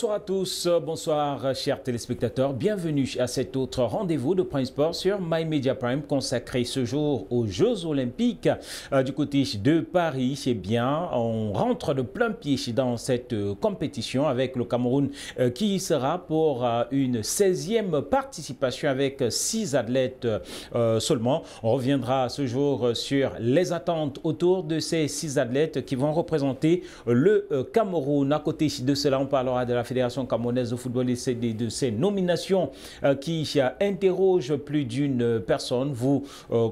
Bonsoir à tous, bonsoir chers téléspectateurs, bienvenue à cet autre rendez-vous de Prime Sport sur My Media Prime consacré ce jour aux Jeux Olympiques du côté de Paris. Eh bien, on rentre de plein pied dans cette compétition avec le Cameroun qui y sera pour une 16e participation avec 6 athlètes seulement. On reviendra ce jour sur les attentes autour de ces 6 athlètes qui vont représenter le Cameroun. À côté de cela, on parlera de la Fédération camerounaise de football et de ses nominations qui interrogent plus d'une personne. Vous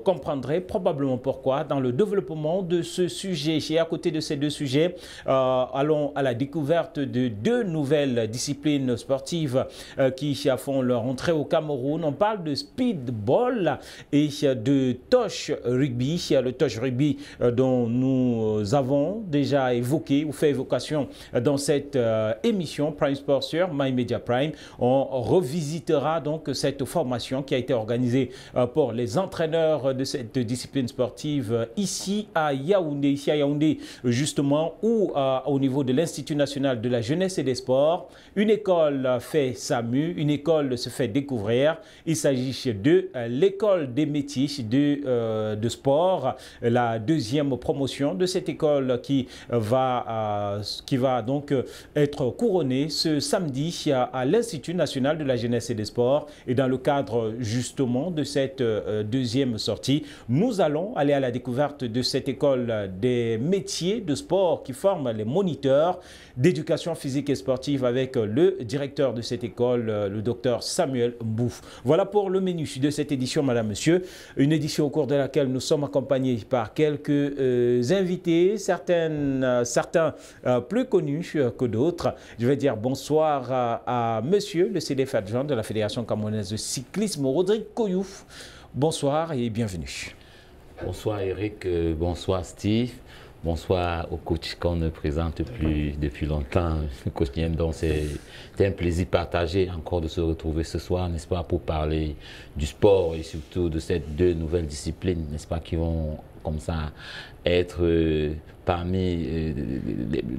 comprendrez probablement pourquoi dans le développement de ce sujet. Et à côté de ces deux sujets, allons à la découverte de 2 nouvelles disciplines sportives qui font leur entrée au Cameroun. On parle de speedball et de touch rugby. Le touch rugby dont nous avons déjà évoqué ou fait évocation dans cette émission Prime Sport sur My Media Prime. On revisitera donc cette formation qui a été organisée pour les entraîneurs de cette discipline sportive ici à Yaoundé, justement, ou au niveau de l'Institut national de la jeunesse et des sports. Une école fait sa mue, une école se fait découvrir. Il s'agit de l'école des métiers de sport, la 2e promotion de cette école qui va donc être couronnée ce samedi à l'Institut national de la jeunesse et des sports. Et dans le cadre justement de cette 2e sortie, nous allons aller à la découverte de cette école des métiers de sport qui forme les moniteurs d'éducation physique et sportive avec le directeur de cette école, le docteur Samuel Mbouf. Voilà pour le menu de cette édition, madame, monsieur. Une édition au cours de laquelle nous sommes accompagnés par quelques invités, certains plus connus que d'autres. Je vais dire bonsoir à monsieur le CDF adjoint de la Fédération camerounaise de cyclisme, Rodrigue Koyouf. Bonsoir et bienvenue. Bonsoir Eric, bonsoir Steve, bonsoir au coach qu'on ne présente plus depuis longtemps, coach Niem. Donc c'est un plaisir partagé encore de se retrouver ce soir, n'est-ce pas, pour parler du sport et surtout de ces 2 nouvelles disciplines, n'est-ce pas, qui vont comme ça être parmi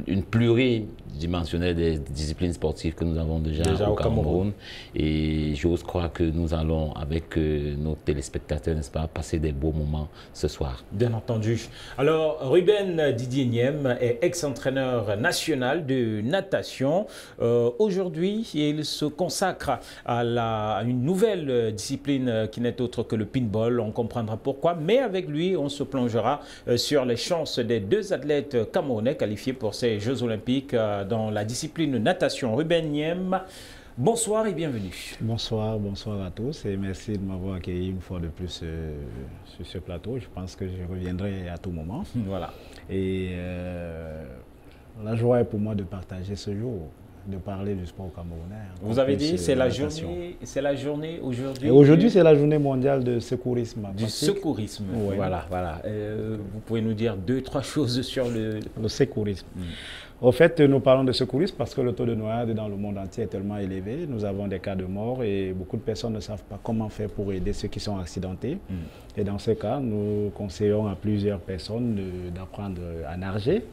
une pluridimensionnelle des disciplines sportives que nous avons déjà au Cameroun. Et j'ose croire que nous allons, avec nos téléspectateurs, n'est-ce pas, passer des beaux moments ce soir. Bien entendu. Alors, Ruben Didier Niem est ex-entraîneur national de natation. Aujourd'hui, il se consacre à une nouvelle discipline qui n'est autre que le pinball. On comprendra pourquoi. Mais avec lui, on se plongera sur les chances des 2 athlètes camerounais qualifiés pour ces Jeux Olympiques dans la discipline natation. Ruben Niem, bonsoir et bienvenue. Bonsoir à tous et merci de m'avoir accueilli une fois de plus sur ce plateau. Je pense que je reviendrai à tout moment. Voilà. Et la joie est pour moi de partager ce jour, de parler du sport camerounais. Vous avez dit c'est la journée aujourd'hui. Et aujourd'hui c'est la journée mondiale de secourisme. Du secourisme. Ouais. Voilà. Vous pouvez nous dire 2-3 choses sur le secourisme. Au fait, nous parlons de secourisme parce que le taux de noyade dans le monde entier est tellement élevé. Nous avons des cas de mort et beaucoup de personnes ne savent pas comment faire pour aider ceux qui sont accidentés. Et dans ce cas, nous conseillons à plusieurs personnes d'apprendre à nager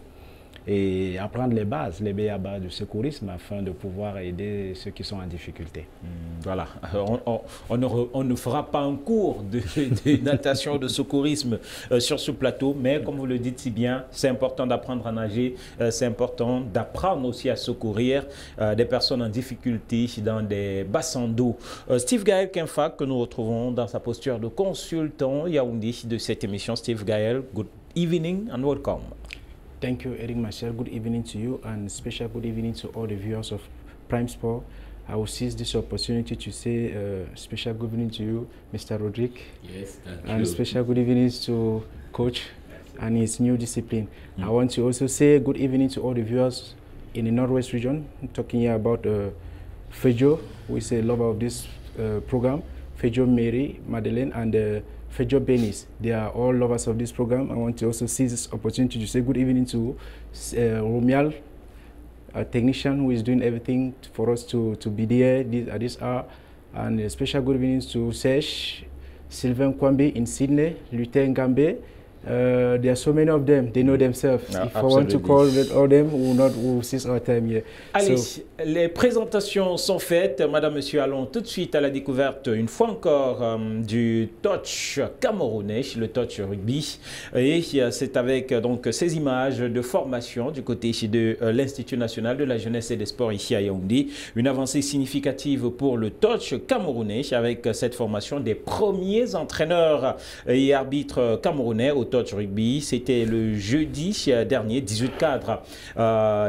et apprendre les bases, les b.a.-ba du secourisme afin de pouvoir aider ceux qui sont en difficulté. Voilà, on ne fera pas un cours de natation, de secourisme sur ce plateau, mais comme vous le dites si bien, c'est important d'apprendre à nager, c'est important d'apprendre aussi à secourir des personnes en difficulté dans des bassins d'eau. Steve Gaël Kinfa, que nous retrouvons dans sa posture de consultant Yaoundé de cette émission. Steve Gaël, good evening and welcome. Thank you, Eric Machel. Good evening to you and special good evening to all the viewers of Prime Sport. I will seize this opportunity to say special good evening to you, Mr. Rodrigue. Yes, thank you. And special good evening to Coach and his new discipline. I want to also say good evening to all the viewers in the Northwest region. I'm talking here about Fejo, who is a lover of this program, Fejo Mary, Madeleine, and Fejo Benis. They are all lovers of this program. I want to also seize this opportunity to say good evening to Romial, a technician who is doing everything for us to be there at this hour. And a special good evening to Sesh, Sylvain Kwambi in Sydney, Luther Ngambe, There are so many of them. They know themselves. If I want to call all them, we'll cease our time here. Allez, les présentations sont faites. Madame, Monsieur, allons tout de suite à la découverte, une fois encore, du touch camerounais, le touch rugby. Et c'est avec donc ces images de formation du côté de l'Institut national de la jeunesse et des sports ici à Yaoundé. Une avancée significative pour le touch camerounais avec cette formation des premiers entraîneurs et arbitres camerounais au touch rugby. C'était le jeudi dernier, 18 cadres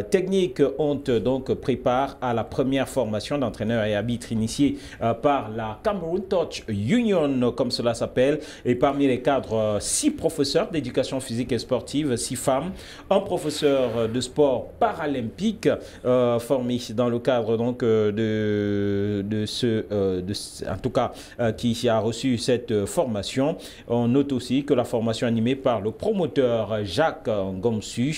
techniques ont donc préparé à la première formation d'entraîneurs et arbitres initiée par la Cameroon Touch Union, comme cela s'appelle. Et parmi les cadres, 6 professeurs d'éducation physique et sportive, 6 femmes, un professeur de sport paralympique formé dans le cadre donc en tout cas qui a reçu cette formation. On note aussi que la formation animée par le promoteur Jacques Ngomsu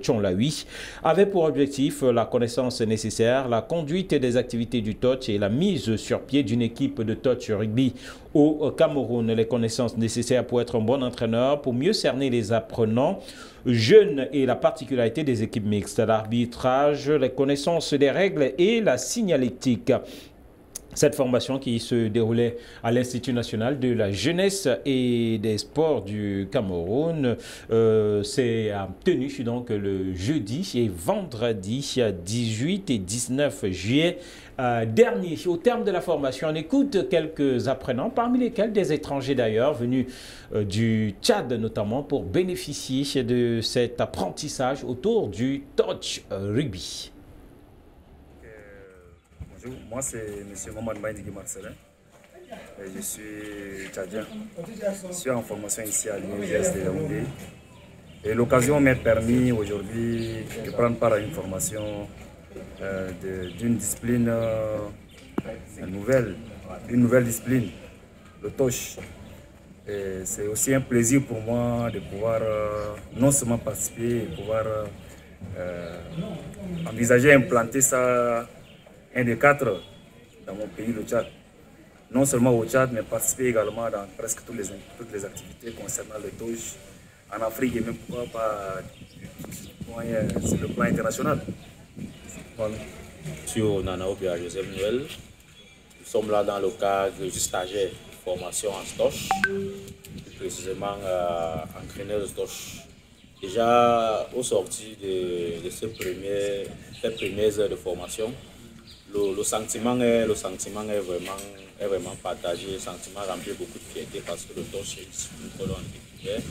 Tchonlaoui avait pour objectif la connaissance nécessaire, la conduite des activités du touch et la mise sur pied d'une équipe de touch rugby au Cameroun. Les connaissances nécessaires pour être un bon entraîneur, pour mieux cerner les apprenants jeunes et la particularité des équipes mixtes, l'arbitrage, les connaissances des règles et la signalétique. Cette formation qui se déroulait à l'Institut national de la jeunesse et des sports du Cameroun s'est tenue donc le jeudi et vendredi 18 et 19 juillet dernier. Au terme de la formation, on écoute quelques apprenants, parmi lesquels des étrangers d'ailleurs, venus du Tchad notamment, pour bénéficier de cet apprentissage autour du touch rugby. Bonjour, moi c'est M. Mohamed Maïdigui Marcelin. Je suis tchadien. Je suis en formation ici à l'Université de Yaoundé. Et l'occasion m'est permis aujourd'hui de prendre part à une formation d'une discipline une nouvelle discipline, le touch. C'est aussi un plaisir pour moi de pouvoir non seulement participer, et pouvoir envisager implanter ça, un des 4 dans mon pays, le Tchad. Non seulement au Tchad, mais participer également dans presque toutes les activités concernant le touch en Afrique et même pourquoi pas sur le plan international. Voilà. Sur Nanao Pierre Joseph Noël, nous sommes là dans le cadre du stagiaire formation en stoche, plus précisément entraîneur de stoche. Déjà au sorti de ces premières heures de formation, le sentiment est vraiment partagé, le sentiment remplit beaucoup de fierté parce que le touch est une discipline que l'on découvert.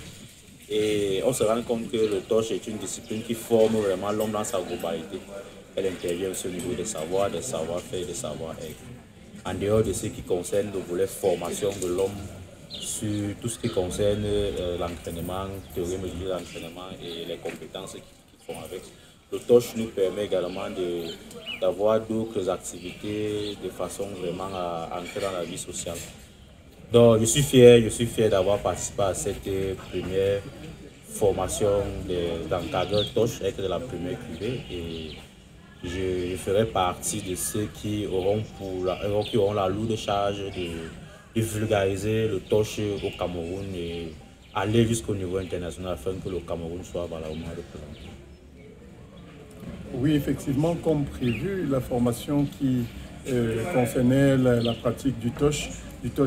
Et on se rend compte que le touch est une discipline qui forme vraiment l'homme dans sa globalité. Elle intervient au niveau des savoirs, des savoir-faire et des savoir-être. En dehors de ce qui concerne le volet formation de l'homme sur tout ce qui concerne l'entraînement, théorie mesurée de l'entraînement et les compétences qui font avec. Le touch nous permet également d'avoir d'autres activités de façon vraiment à entrer dans la vie sociale. Donc je suis fier d'avoir participé à cette première formation d'encadreur touch avec de la première cuvée et je ferai partie de ceux qui auront la lourde charge de vulgariser le touch au Cameroun et aller jusqu'au niveau international afin que le Cameroun soit valablement représenté. Oui, effectivement, comme prévu, la formation qui concernait la pratique du touch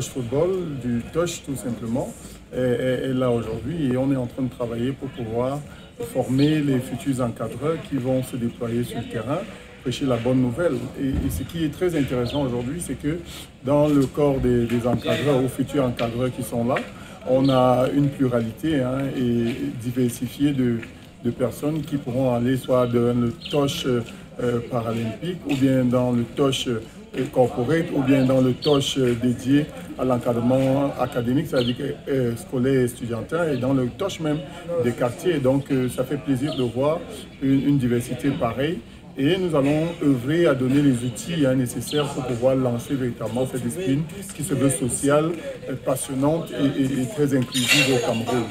football, du touch tout simplement, est là aujourd'hui et on est en train de travailler pour pouvoir former les futurs encadreurs qui vont se déployer sur le terrain, prêcher la bonne nouvelle. Et ce qui est très intéressant aujourd'hui, c'est que dans le corps des encadreurs ou futurs encadreurs qui sont là, on a une pluralité et diversifiée de personnes qui pourront aller soit dans le touch paralympique ou bien dans le touch corporate ou bien dans le touch dédié à l'encadrement académique, c'est-à-dire scolaire et estudiantin, et dans le touch même des quartiers. Donc ça fait plaisir de voir une diversité pareille. Et nous allons œuvrer à donner les outils nécessaires pour pouvoir lancer véritablement cette discipline qui se veut sociale, passionnante et très inclusive au Cameroun.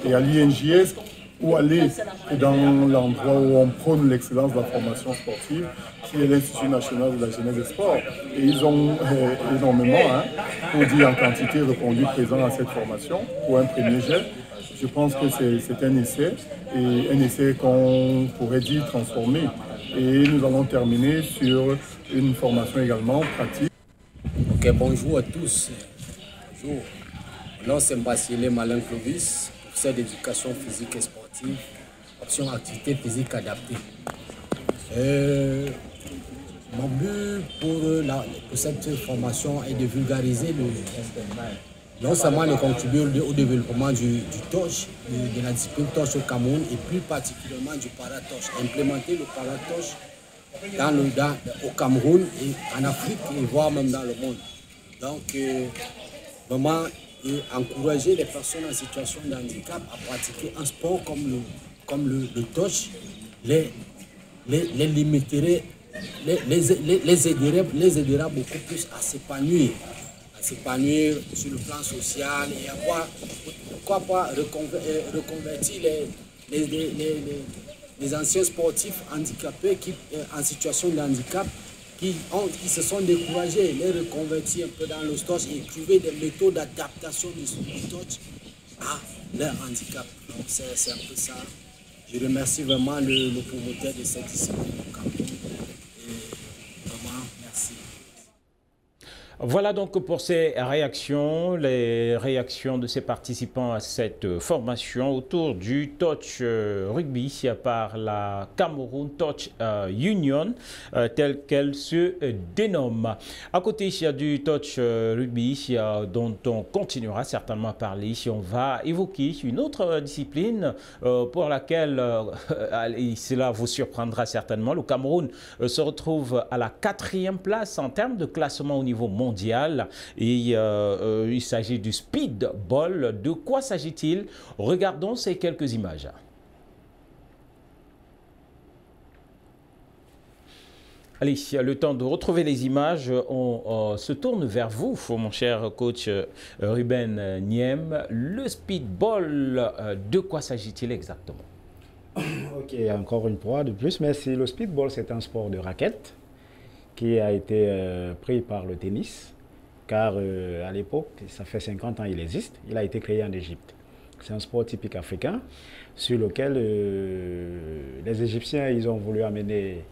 Et à l'INJS, où aller que dans l'endroit où on prône l'excellence de la formation sportive, qui est l'Institut national de la jeunesse et sport. Et ils ont énormément, pour dire en quantité, répondu présent à cette formation pour un premier jet. Je pense que c'est un essai, et un essai qu'on pourrait dire transformé. Et nous allons terminer sur une formation également pratique. Ok, bonjour à tous. Bonjour. Mon nom c'est Mbassile Malin Clovis, professeur d'éducation physique et sportive, option activité physique adaptée. Mon but pour cette formation est de vulgariser non seulement de contribuer au développement du torche, de la discipline torche au Cameroun et plus particulièrement du paratorche. Implémenter le paratorche au Cameroun et en Afrique et voire même dans le monde. Donc, vraiment encourager les personnes en situation de handicap à pratiquer un sport comme le torche, les limiterait, les aidera beaucoup plus à s'épanouir sur le plan social et avoir, pourquoi pas, reconvertir les anciens sportifs handicapés en situation de handicap qui se sont découragés, les reconvertir un peu dans le torche et trouver des méthodes d'adaptation du torche à leur handicap. Donc c'est un peu ça. Je remercie vraiment le promoteur de cette discipline au Cameroun. Et vraiment, merci. Voilà donc pour ces réactions, les réactions de ces participants à cette formation autour du touch rugby par la Cameroun Touch Union, telle qu'elle se dénomme. À côté du touch rugby, dont on continuera certainement à parler, on va évoquer une autre discipline pour laquelle, cela vous surprendra certainement, le Cameroun se retrouve à la 4e place en termes de classement au niveau mondial. Et il s'agit du speedball. De quoi s'agit-il? Regardons ces quelques images. Allez, le temps de retrouver les images, on se tourne vers vous, mon cher coach Ruben Niem. Le speedball, de quoi s'agit-il exactement? Ok, encore une fois de plus, merci. Le speedball, c'est un sport de raquette qui a été pris par le tennis, car à l'époque, ça fait 50 ans il existe, il a été créé en Égypte. C'est un sport typique africain sur lequel les Égyptiens ils ont voulu amener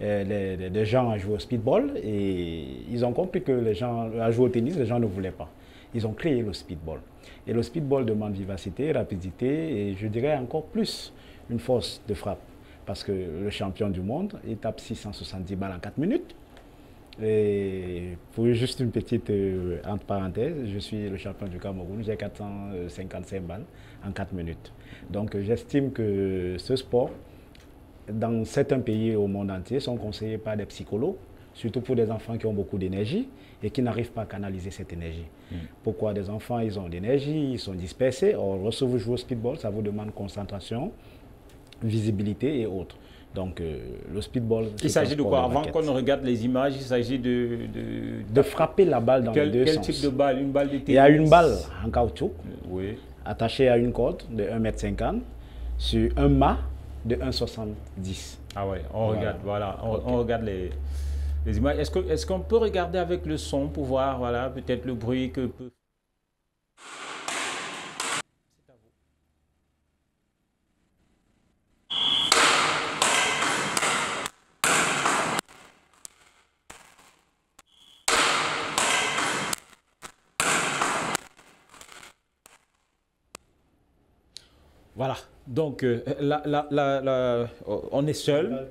des gens à jouer au speedball et ils ont compris que les gens à jouer au tennis, les gens ne voulaient pas. Ils ont créé le speedball. Et le speedball demande vivacité, rapidité et je dirais encore plus une force de frappe. Parce que le champion du monde, il tape 670 balles en 4 minutes. Et pour juste une petite entre parenthèses, je suis le champion du Cameroun, j'ai 455 balles en 4 minutes. Donc j'estime que ce sport, dans certains pays au monde entier, sont conseillés par des psychologues, surtout pour des enfants qui ont beaucoup d'énergie et qui n'arrivent pas à canaliser cette énergie. Pourquoi? Des enfants, ils ont de l'énergie, ils sont dispersés. Or, lorsque vous jouez au speedball, ça vous demande concentration, visibilité et autres. Donc, le speedball... Il s'agit de quoi? Avant qu'on ne regarde les images, il s'agit de frapper la balle dans les deux sens. Quel type de balle? Une balle de tennis? Il y a une balle en caoutchouc, oui, attachée à une corde de 1,50 m sur un mât de 1,70 m. Ah ouais, on regarde, voilà, on regarde les images. Est-ce qu'on peut regarder avec le son pour voir, voilà, peut-être le bruit que peut... Voilà, donc on est seul,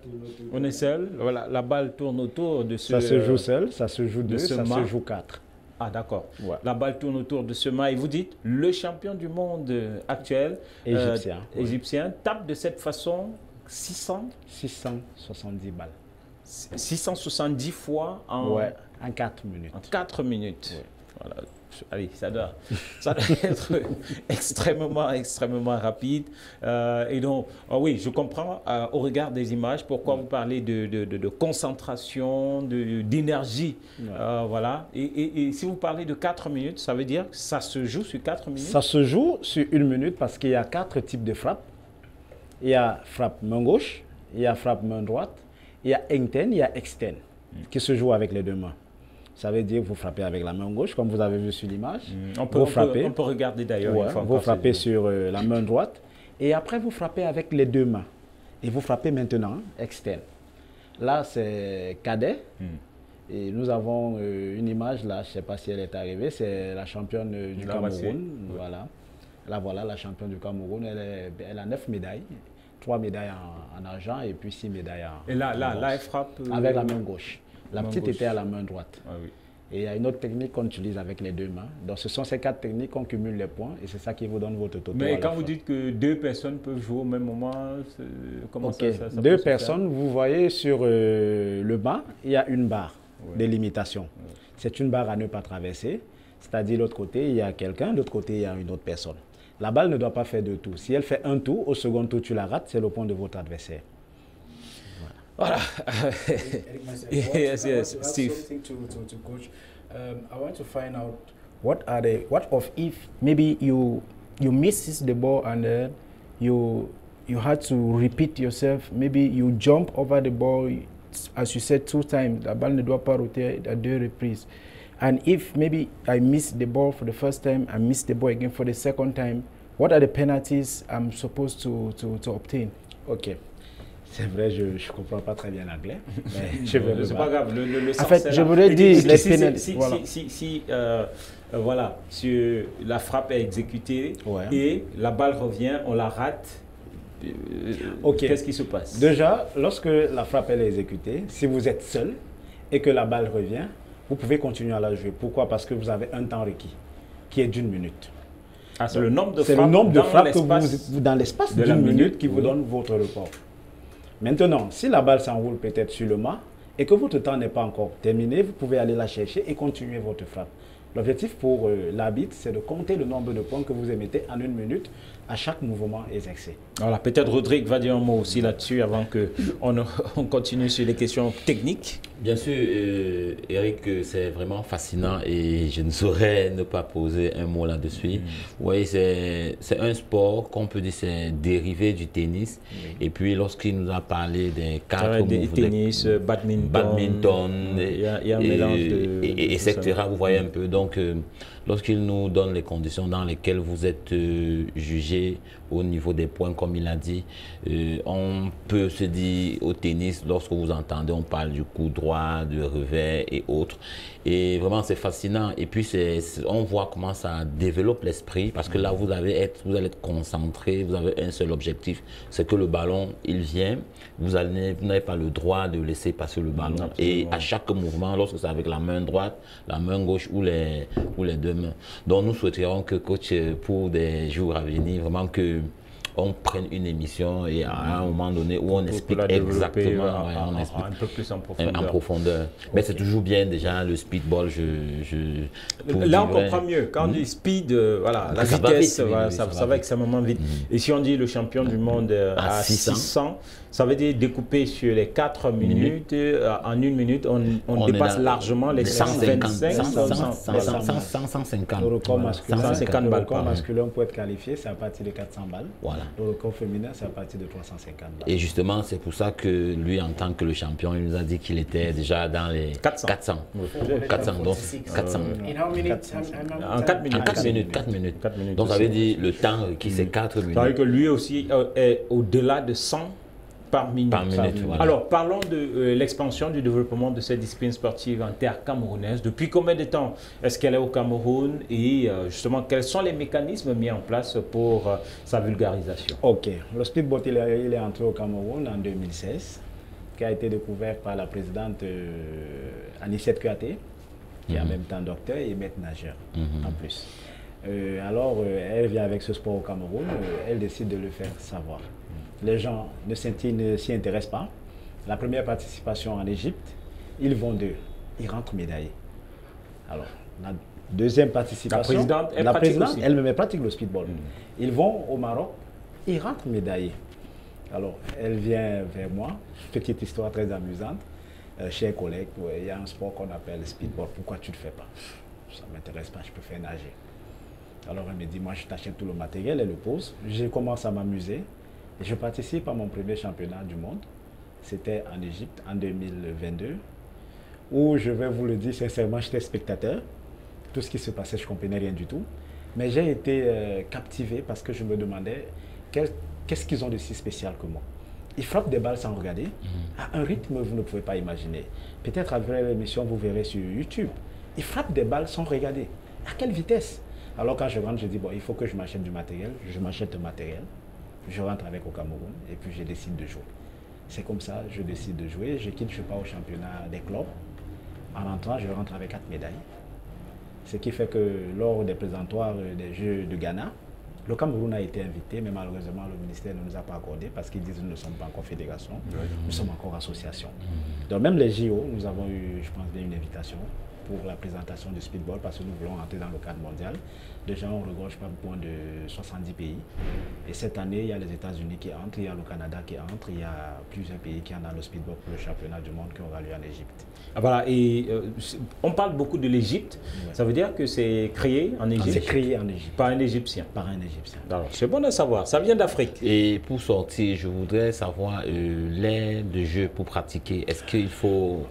voilà, la balle tourne autour de ce... Ça se joue seul, ça se joue deux, ça se joue quatre. Ah d'accord, ouais. La balle tourne autour de ce mât et vous dites, le champion du monde actuel, égyptien, tape de cette façon 670 balles. 670 fois en... Ouais, en 4 minutes. En 4 minutes. Ouais. Voilà. Allez, ça doit être extrêmement rapide. Et donc, oui, je comprends au regard des images pourquoi vous parlez de concentration, d'énergie. Ouais. Voilà. Et si vous parlez de 4 minutes, ça veut dire que ça se joue sur 4 minutes? Ça se joue sur 1 minute parce qu'il y a 4 types de frappes. il y a frappe main gauche, il y a frappe main droite, il y a interne, il y a externe, qui se joue avec les deux mains. Ça veut dire que vous frappez avec la main gauche, comme vous avez vu sur l'image. On peut regarder d'ailleurs. Ouais, vous frappez sur la main droite. Et après, vous frappez avec les deux mains. Et vous frappez maintenant externe. Là, c'est cadet. Et nous avons une image, là, je ne sais pas si elle est arrivée, c'est la championne du Cameroun. Voilà. Là, voilà, la championne du Cameroun. Elle a 9 médailles. 3 médailles en argent et puis 6 médailles en Et là, elle frappe avec la main gauche. La petite gauche. était à la main droite. Ah, oui. Et il y a une autre technique qu'on utilise avec les deux mains. Donc ce sont ces 4 techniques qu'on cumule les points et c'est ça qui vous donne votre total. Mais quand vous dites que 2 personnes peuvent jouer au même moment, comment ça 2 personnes, vous voyez sur le bas, il y a une barre de limitation. C'est une barre à ne pas traverser. C'est-à-dire l'autre côté, il y a quelqu'un, de l'autre côté, il y a une autre personne. La balle ne doit pas faire 2 tours. Si elle fait un tour, au second tour, tu la rates, c'est le point de votre adversaire. Voilà. Yes, Steve. To coach. I want to find out what if maybe you misses the ball and you had to repeat yourself. Maybe you jump over the ball, as you said 2 times. La balle ne doit pas roter à 2 reprises. And if maybe I miss the ball for the first time, I miss the ball again for the second time, what are the penalties I'm supposed to obtain? Ok. C'est vrai, je ne comprends pas très bien l'anglais. C'est pas grave. En fait, je voudrais dire les pénalités. Voilà, si la frappe est exécutée et la balle revient, on la rate. Qu'est-ce qui se passe? Déjà, lorsque la frappe est exécutée, si vous êtes seul et que la balle revient, vous pouvez continuer à la jouer. Pourquoi? Parce que vous avez un temps requis qui est d'1 minute. Ah, c'est le nombre de frappes que vous dans l'espace d'1 minute qui vous donne votre record. Maintenant, si la balle s'enroule peut-être sur le mât et que votre temps n'est pas encore terminé, vous pouvez aller la chercher et continuer votre frappe. L'objectif pour l'arbitre, c'est de compter le nombre de points que vous émettez en 1 minute à chaque mouvement exercé. Voilà, peut-être Rodrigue va dire un mot aussi là-dessus avant qu'on continue sur les questions techniques. Bien sûr, Eric, c'est vraiment fascinant et je ne saurais ne pas poser un mot là-dessus. Oui, c'est un sport qu'on peut dire c'est dérivé du tennis. Et puis lorsqu'il nous a parlé des 4 mouvements, tennis, badminton, il y a un mélange etc. Vous voyez un peu. Donc, lorsqu'il nous donne les conditions dans lesquelles vous êtes jugé au niveau des points, comme il a dit, on peut se dire au tennis, lorsque vous entendez, on parle du coup droit, du revers et autres. Et vraiment, c'est fascinant. Et puis, on voit comment ça développe l'esprit, parce que là, vous allez être concentré, vous avez un seul objectif, c'est que le ballon, il vient, vous n'avez pas le droit de laisser passer le ballon. Absolument. Et à chaque mouvement, lorsque c'est avec la main droite, la main gauche ou les 2 mains. Donc, nous souhaiterions que, coach, pour des jours à venir, vraiment que on prenne une émission et à un moment donné où on explique exactement un peu plus en profondeur. Mais c'est toujours bien déjà le speedball. Là on comprend mieux. Quand on dit speed, voilà, la vitesse, ça va extrêmement vite. Et si on dit le champion du monde à 600, ça veut dire découper sur les 4 minutes, en 1 minute, on dépasse largement les 125, 150. Le record masculin, balles. Pour être qualifié, c'est à partir de 400 balles. Voilà. Le record féminin, c'est à partir de 350 balles. Et justement, c'est pour ça que lui, en tant que le champion, il nous a dit qu'il était déjà dans les 400. 400. Donc, 400. En 4 minutes. 4 minutes. Donc, ça veut dire le temps qui c'est 4 minutes. Ça veut dire que lui aussi est au-delà de 100 par minute. Voilà. Alors, parlons de l'expansion du développement de cette discipline sportive en terre camerounaise. Depuis combien de temps est-ce qu'elle est au Cameroun et justement, quels sont les mécanismes mis en place pour sa vulgarisation? Ok. Le speedboat, il est entré au Cameroun en 2016, qui a été découvert par la présidente Anissette Kouyaté, qui est en même temps docteur et maître nageur en plus. Alors, elle vient avec ce sport au Cameroun, elle décide de le faire savoir. Les gens ne s'y intéressent pas. La première participation en Égypte, ils vont ils rentrent médaillés. Alors, la deuxième participation, la présidente elle-même pratique le speedball. Ils vont au Maroc, ils rentrent médaillés. Alors, elle vient vers moi, petite histoire très amusante. Chers collègues, il y a un sport qu'on appelle le speedball, pourquoi tu ne le fais pas? Ça ne m'intéresse pas, je préfère nager. Alors elle me dit, moi je t'achète tout le matériel, elle le pose. Je commence à m'amuser. Je participe à mon premier championnat du monde. C'était en Égypte en 2022, où je vais vous le dire sincèrement, j'étais spectateur. Tout ce qui se passait, je ne comprenais rien du tout. Mais j'ai été captivé parce que je me demandais qu'est-ce qu'ils ont de si spécial que moi. Ils frappent des balles sans regarder, à un rythme que vous ne pouvez pas imaginer. Peut-être après l'émission, vous verrez sur YouTube. Ils frappent des balles sans regarder. À quelle vitesse? Alors quand je rentre, je dis, bon, il faut que je m'achète du matériel. Je m'achète le matériel. Je rentre avec au Cameroun et puis je décide de jouer. C'est comme ça, je décide de jouer. Je quitte, je pars au championnat des clubs. En rentrant, je rentre avec 4 médailles. Ce qui fait que lors des présentoirs des Jeux de Ghana, le Cameroun a été invité, mais malheureusement, le ministère ne nous a pas accordé parce qu'ils disent que nous ne sommes pas encore fédération, nous sommes encore association. Donc même les JO, nous avons eu, je pense bien, une invitation pour la présentation du speedball parce que nous voulons entrer dans le cadre mondial. Déjà, on regorge pas moins de 70 pays. Et cette année, il y a les États-Unis qui entrent, il y a le Canada qui entre, il y a plusieurs pays qui ont dans le speedball pour le championnat du monde qui aura lieu en Égypte. Ah, voilà, et on parle beaucoup de l'Égypte. Ouais. Ça veut dire que c'est créé en Égypte? C'est créé en Égypte. Par un Égyptien? Par un Égyptien. C'est bon à savoir, ça vient d'Afrique. Et pour sortir, je voudrais savoir l'aire de jeu pour pratiquer. Est-ce qu'il faut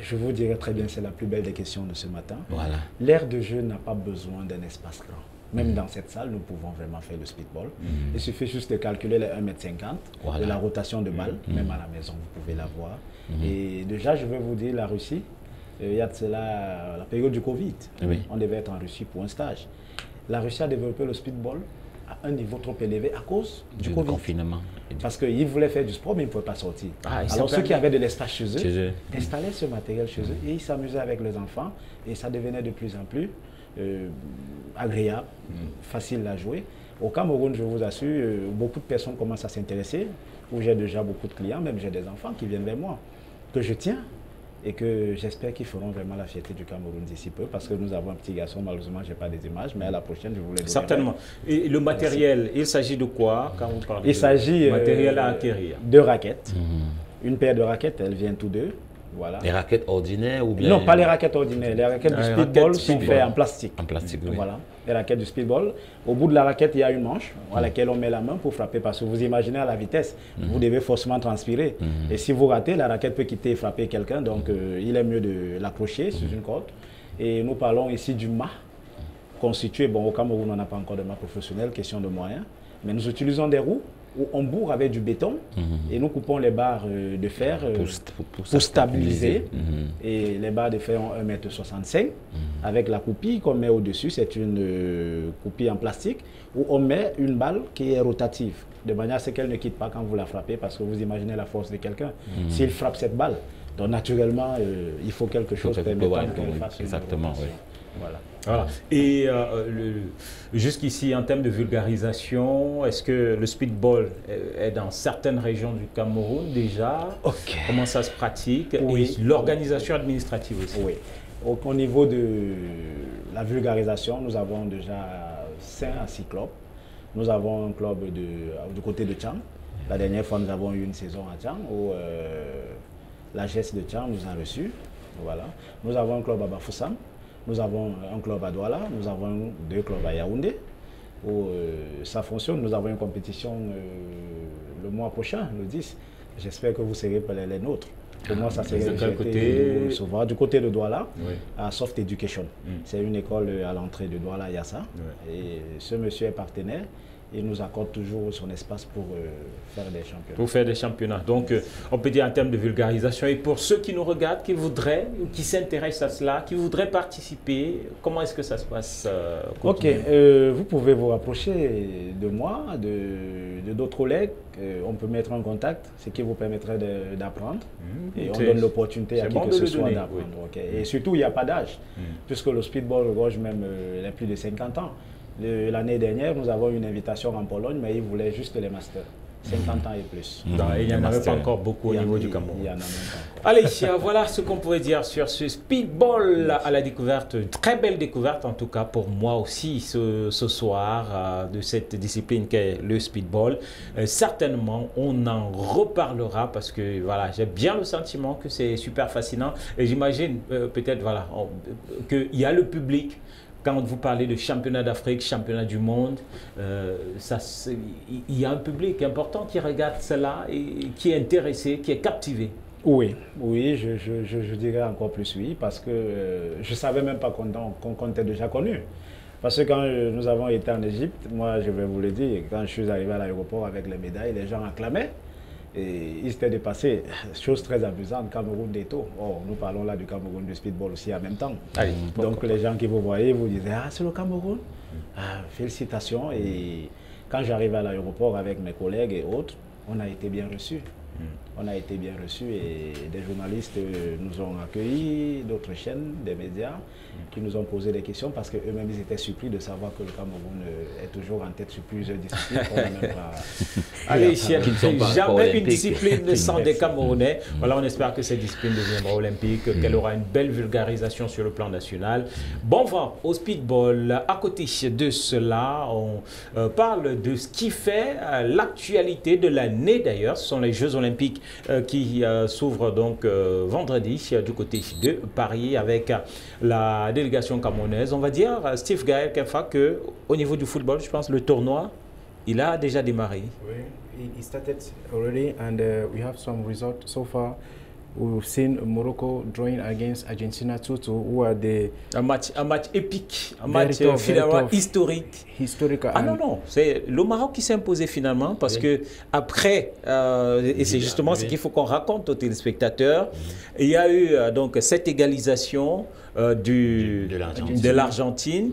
je vous dirais très bien, c'est la plus belle des questions de ce matin. Voilà. L'aire de jeu n'a pas besoin d'un espace grand. Même dans cette salle, nous pouvons vraiment faire le speedball. Il suffit juste de calculer les 1,50 m de la rotation de balle. Même à la maison, vous pouvez la voir. Et déjà, je vais vous dire, la Russie, il y a de cela la période du Covid. On devait être en Russie pour un stage. La Russie a développé le speedball à un niveau trop élevé à cause du confinement. Parce qu'ils voulaient faire du sport, mais ils ne pouvaient pas sortir. Alors ceux qui avaient de l'espace chez eux, installaient ce matériel chez eux et ils s'amusaient avec les enfants. Et ça devenait de plus en plus agréable, facile à jouer. Au Cameroun, je vous assure, beaucoup de personnes commencent à s'intéresser, où j'ai déjà beaucoup de clients, même j'ai des enfants qui viennent vers moi, que je tiens et que j'espère qu'ils feront vraiment la fierté du Cameroun d'ici peu, parce que nous avons un petit garçon, malheureusement, je n'ai pas des images, mais à la prochaine, je vous les donnerai. Certainement. Et le matériel, il s'agit de quoi quand vous parlez? Il s'agit matériel à acquérir. De raquettes. Une paire de raquettes, elles viennent tous deux. Voilà. Les raquettes ordinaires ou bien... Non, pas les raquettes ordinaires. Les raquettes du speedball sont faites en plastique. En plastique, oui. Voilà. Les raquettes du speedball. Au bout de la raquette, il y a une manche à laquelle on met la main pour frapper. Parce que vous imaginez à la vitesse, vous devez forcément transpirer. Et si vous ratez, la raquette peut quitter et frapper quelqu'un. Donc, il est mieux de l'accrocher sur une corde. Et nous parlons ici du mât constitué. Bon, au Cameroun, on n'a pas encore de mât professionnel, question de moyens. Mais nous utilisons des roues où on bourre avec du béton et nous coupons les barres de fer pour stabiliser. Et les barres de fer ont 1,65 m. Avec la coupille qu'on met au-dessus, c'est une coupille en plastique où on met une balle qui est rotative, de manière à ce qu'elle ne quitte pas quand vous la frappez, parce que vous imaginez la force de quelqu'un. S'il frappe cette balle, donc naturellement, il faut quelque chose permettant qu'elle fasse exactement, oui. Voilà. Voilà. Et jusqu'ici, en termes de vulgarisation, est-ce que le speedball est dans certaines régions du Cameroun déjà? Comment ça se pratique? Et l'organisation administrative aussi? Oui. Au niveau de la vulgarisation, nous avons déjà 5 à 6 clubs. Nous avons un club du côté de Tchang. La dernière fois, nous avons eu une saison à Tchang où la GES de Tchang nous a reçus. Voilà. Nous avons un club à Bafoussam. Nous avons un club à Douala, nous avons 2 clubs à Yaoundé, où ça fonctionne. Nous avons une compétition le mois prochain, le 10. J'espère que vous serez les nôtres. Pour moi, ça serait du côté de Douala, à Soft Education. C'est une école à l'entrée de Douala, Yassa. Et ce monsieur est partenaire. Il nous accorde toujours son espace pour faire des championnats. Pour faire des championnats. Donc, on peut dire en termes de vulgarisation. Et pour ceux qui nous regardent, qui voudraient, ou qui s'intéressent à cela, qui voudraient participer, comment est-ce que ça se passe? Vous pouvez vous rapprocher de moi, de d'autres collègues. On peut mettre en contact, ce qui vous permettrait d'apprendre. Et on donne l'opportunité à qui que ce soit d'apprendre. Et surtout, il n'y a pas d'âge, puisque le speedball regorge même les plus de 50 ans. L'année dernière, nous avons une invitation en Pologne, mais ils voulaient juste les masters. 50 ans et plus. Il n'y en avait pas encore beaucoup au niveau du Cameroun. Il y en a même pas. Allez, voilà ce qu'on pourrait dire sur ce speedball à la découverte. Très belle découverte, en tout cas pour moi aussi, ce soir, de cette discipline qu'est le speedball. Certainement, on en reparlera parce que voilà, j'ai bien le sentiment que c'est super fascinant. Et j'imagine peut-être qu'il y a le public quand vous parlez de championnat d'Afrique, championnat du monde, il y a un public important qui regarde cela et qui est intéressé, qui est captivé. Oui, oui, je dirais encore plus oui, parce que je ne savais même pas qu'on était déjà connu. Parce que quand nous avons été en Égypte, moi je vais vous le dire, quand je suis arrivé à l'aéroport avec les médailles, les gens acclamaient. Et ils étaient dépassés. Chose très amusante, Cameroun d'Eto. Oh, nous parlons là du Cameroun du speedball aussi en même temps. Allez, donc les gens qui vous voyez, vous disent, ah c'est le Cameroun. Ah, félicitations. Et quand j'arrive à l'aéroport avec mes collègues et autres, on a été bien reçus. On a été bien reçus et des journalistes nous ont accueillis, d'autres chaînes, des médias qui nous ont posé des questions parce qu'eux-mêmes ils étaient surpris de savoir que le Cameroun est toujours en tête sur plusieurs disciplines. Allez, jamais une discipline sans des Camerounais. Voilà, on espère que cette discipline deviendra olympique, qu'elle aura une belle vulgarisation sur le plan national. Bon vent au speedball. À côté de cela, on parle de ce qui fait l'actualité de l'année d'ailleurs. Ce sont les Jeux olympiques qui s'ouvrent donc vendredi du côté de Paris avec la délégation camerounaise. On va dire, Steve Gaël Kemfa, qu'au niveau du football, je pense le tournoi, il a déjà démarré. Oui, it started already and we have some results so far. We've seen Morocco drawing against Argentina 2-2, who are the... Un match épique, un match finalement historique. Ah non, non, c'est le Maroc qui s'est imposé finalement parce que après, et c'est justement ce qu'il faut qu'on raconte aux téléspectateurs, il y a eu donc cette égalisation de l'Argentine.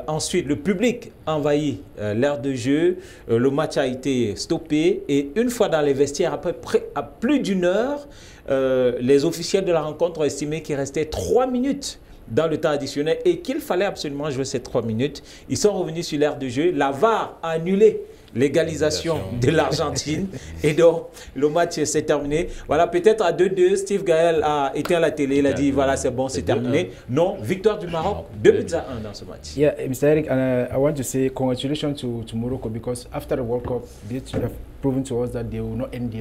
Ensuite, le public a envahi l'aire de jeu, le match a été stoppé et une fois dans les vestiaires, à plus d'une heure, les officiels de la rencontre ont estimé qu'il restait 3 minutes dans le temps additionnel et qu'il fallait absolument jouer ces 3 minutes. Ils sont revenus sur l'aire de jeu. La VAR a annulé l'égalisation de l'Argentine et donc le match s'est terminé. Voilà, peut-être à 2-2, Steve Gaël a été à la télé, il a dit voilà c'est bon, c'est terminé. Non, victoire du Maroc, 2-1 dans ce match. Yeah, Mr. Eric, I want to say congratulations to Morocco because after the World Cup, they have proven to us that they will not end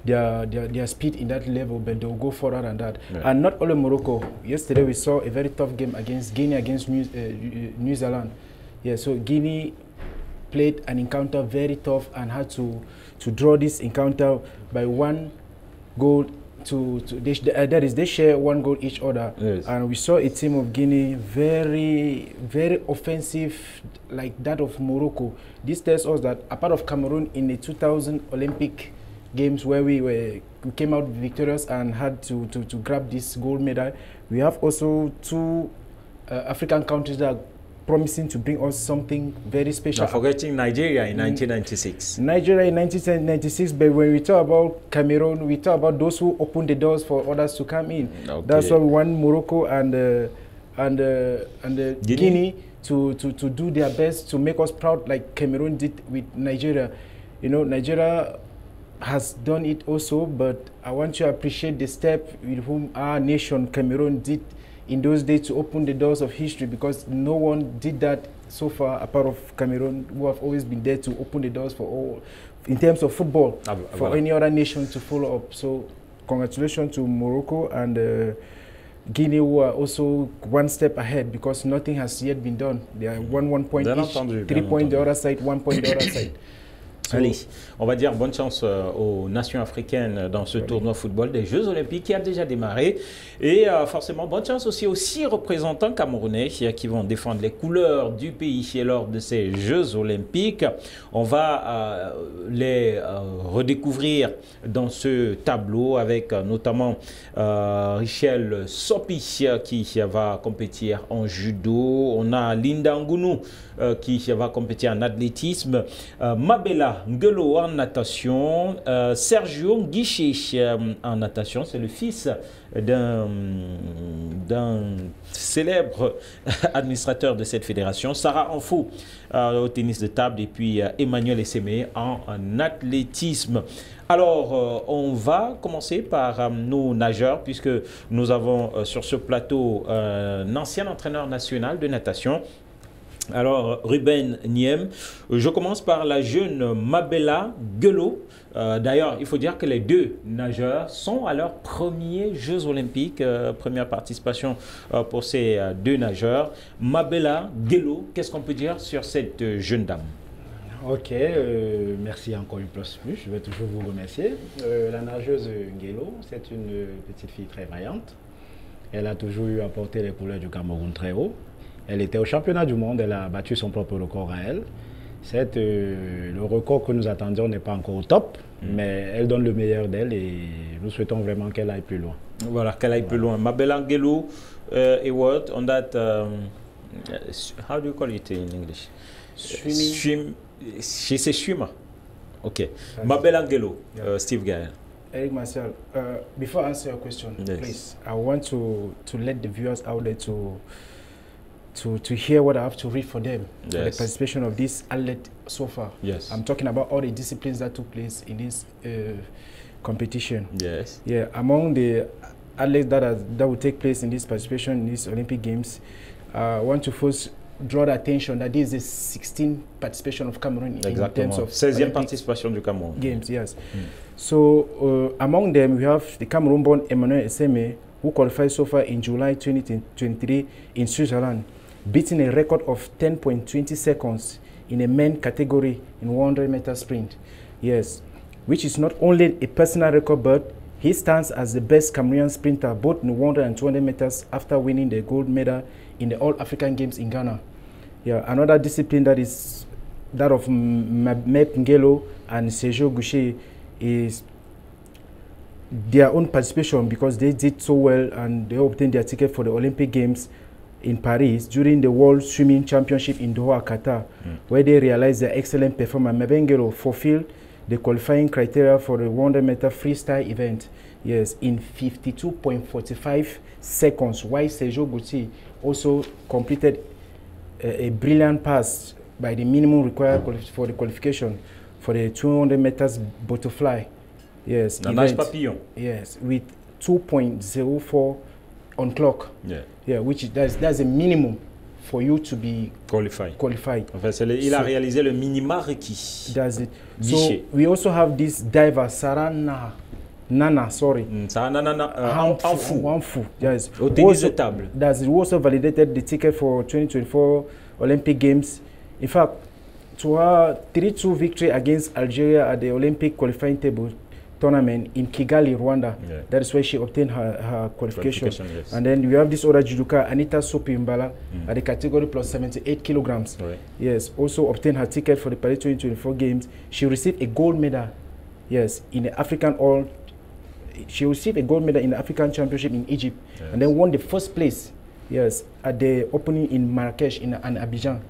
their speed in that level, but they will go further than that. Yeah. And not only Morocco. Yesterday we saw a very tough game against Guinea, against New Zealand. Yeah, so Guinea played an encounter very tough and had to draw this encounter by 1 goal that is they share 1 goal each other. Yes. And we saw a team of Guinea very offensive like that of Morocco. This tells us that apart of Cameroon in the 2000 Olympic Games where we came out victorious and had to grab this gold medal, we have also 2 African countries that are promising to bring us something very special. Not forgetting Nigeria in 1996. Nigeria in 1996, but when we talk about Cameroon, we talk about those who opened the doors for others to come in. Okay. That's why we want Morocco and Guinea to do their best to make us proud like Cameroon did with Nigeria. You know, Nigeria has done it also, but I want to appreciate the step with whom our nation, Cameroon, did in those days to open the doors of history, because no one did that so far apart of Cameroon, who have always been there to open the doors for all, in terms of football, for any other nation to follow up. So congratulations to Morocco and Guinea, who are also 1 step ahead because nothing has yet been done. They are 1 point each, 3 points the other side, 1 point the other side. Allez, on va dire bonne chance aux nations africaines dans ce tournoi football des Jeux Olympiques qui a déjà démarré. Et forcément, bonne chance aussi aux 6 représentants camerounais qui vont défendre les couleurs du pays lors de ces Jeux Olympiques. On va les redécouvrir dans ce tableau avec notamment Richel Sopi qui va compétir en judo. On a Linda Ngounou qui va compétir en athlétisme. Mabela Ngelo en natation, Sergio Guichet en natation, c'est le fils d'un célèbre administrateur de cette fédération, Sarah Anfou au tennis de table et puis Emmanuel Essémé en athlétisme. Alors, on va commencer par nos nageurs puisque nous avons sur ce plateau un ancien entraîneur national de natation, Alors, Ruben Niem, je commence par la jeune Mabella Guelo. D'ailleurs, il faut dire que les deux nageurs sont à leurs premiers Jeux Olympiques. Première participation pour ces deux nageurs. Mabella Guelo, qu'est-ce qu'on peut dire sur cette jeune dame? Ok, merci encore une fois plus. Je vais toujours vous remercier. La nageuse Guelo, c'est une petite fille très vaillante. Elle a toujours eu à porter les couleurs du Cameroun très haut. Elle était au championnat du monde, elle a battu son propre record à elle. Le record que nous attendions n'est pas encore au top, mais elle donne le meilleur d'elle et nous souhaitons vraiment qu'elle aille plus loin. Voilà, qu'elle aille plus loin. Mabella Guelo, a word on that, how do you call it in English? Swimming. She's a swimmer. Okay. Mabella Guelo, Steve Gael. Eric Marcel, before I answer your question, yes, please, I want to let the viewers out there to hear what I have to read for them, yes, for the participation of this athlete so far. Yes. I'm talking about all the disciplines that took place in this competition. Yes. Yeah, among the athletes that will take place in this participation in these Olympic Games, I want to first draw the attention that this is the 16th participation of Cameroon in terms of 16e participation du Cameroun. Games, yes. So among them we have the Cameroon-born Emmanuel Esseme, who qualified so far in July 2023 in Switzerland, beating a record of 10.20 seconds in a men category in 100 meter sprint. Yes, which is not only a personal record, but he stands as the best Cameroonian sprinter both in 100 and 200 meters after winning the gold medal in the All-African Games in Ghana. Yeah, another discipline that is that of Mep Ngelo and Sergio Goucher is their own participation because they did so well and they obtained their ticket for the Olympic Games in Paris during the World Swimming Championship in Doha, Qatar, where they realized their excellent performance. Mebengelo fulfilled the qualifying criteria for the 100 meter freestyle event, yes, in 52.45 seconds, while Sergio Goucher also completed a brilliant pass by the minimum required for the qualification for the 200 meters butterfly. Yes, the nage papillon. Yes, with 2.04 on clock. Yeah. Yeah, which that's a minimum for you to be qualified. En fait, il a réalisé le minima requis. That's it. So we also have this diver Sarah Nana, sorry. Sarah Nana Hanfu. Yes. Au tennis de table. That's it. Also validated the ticket for 2024 Olympic Games. In fact, to her 3-2 victory against Algeria at the Olympic qualifying table tournament in Kigali, Rwanda. Yeah. That is where she obtained her qualification. Yes. And then we have this other judoka, Anita Sopimbala, at the category plus 78 kilograms. Right. Yes, also obtained her ticket for the Paris 2024 Games. She received a gold medal, yes, in the She received a gold medal in the African Championship in Egypt, yes, and then won the first place, yes, at the opening in Marrakesh and Abidjan.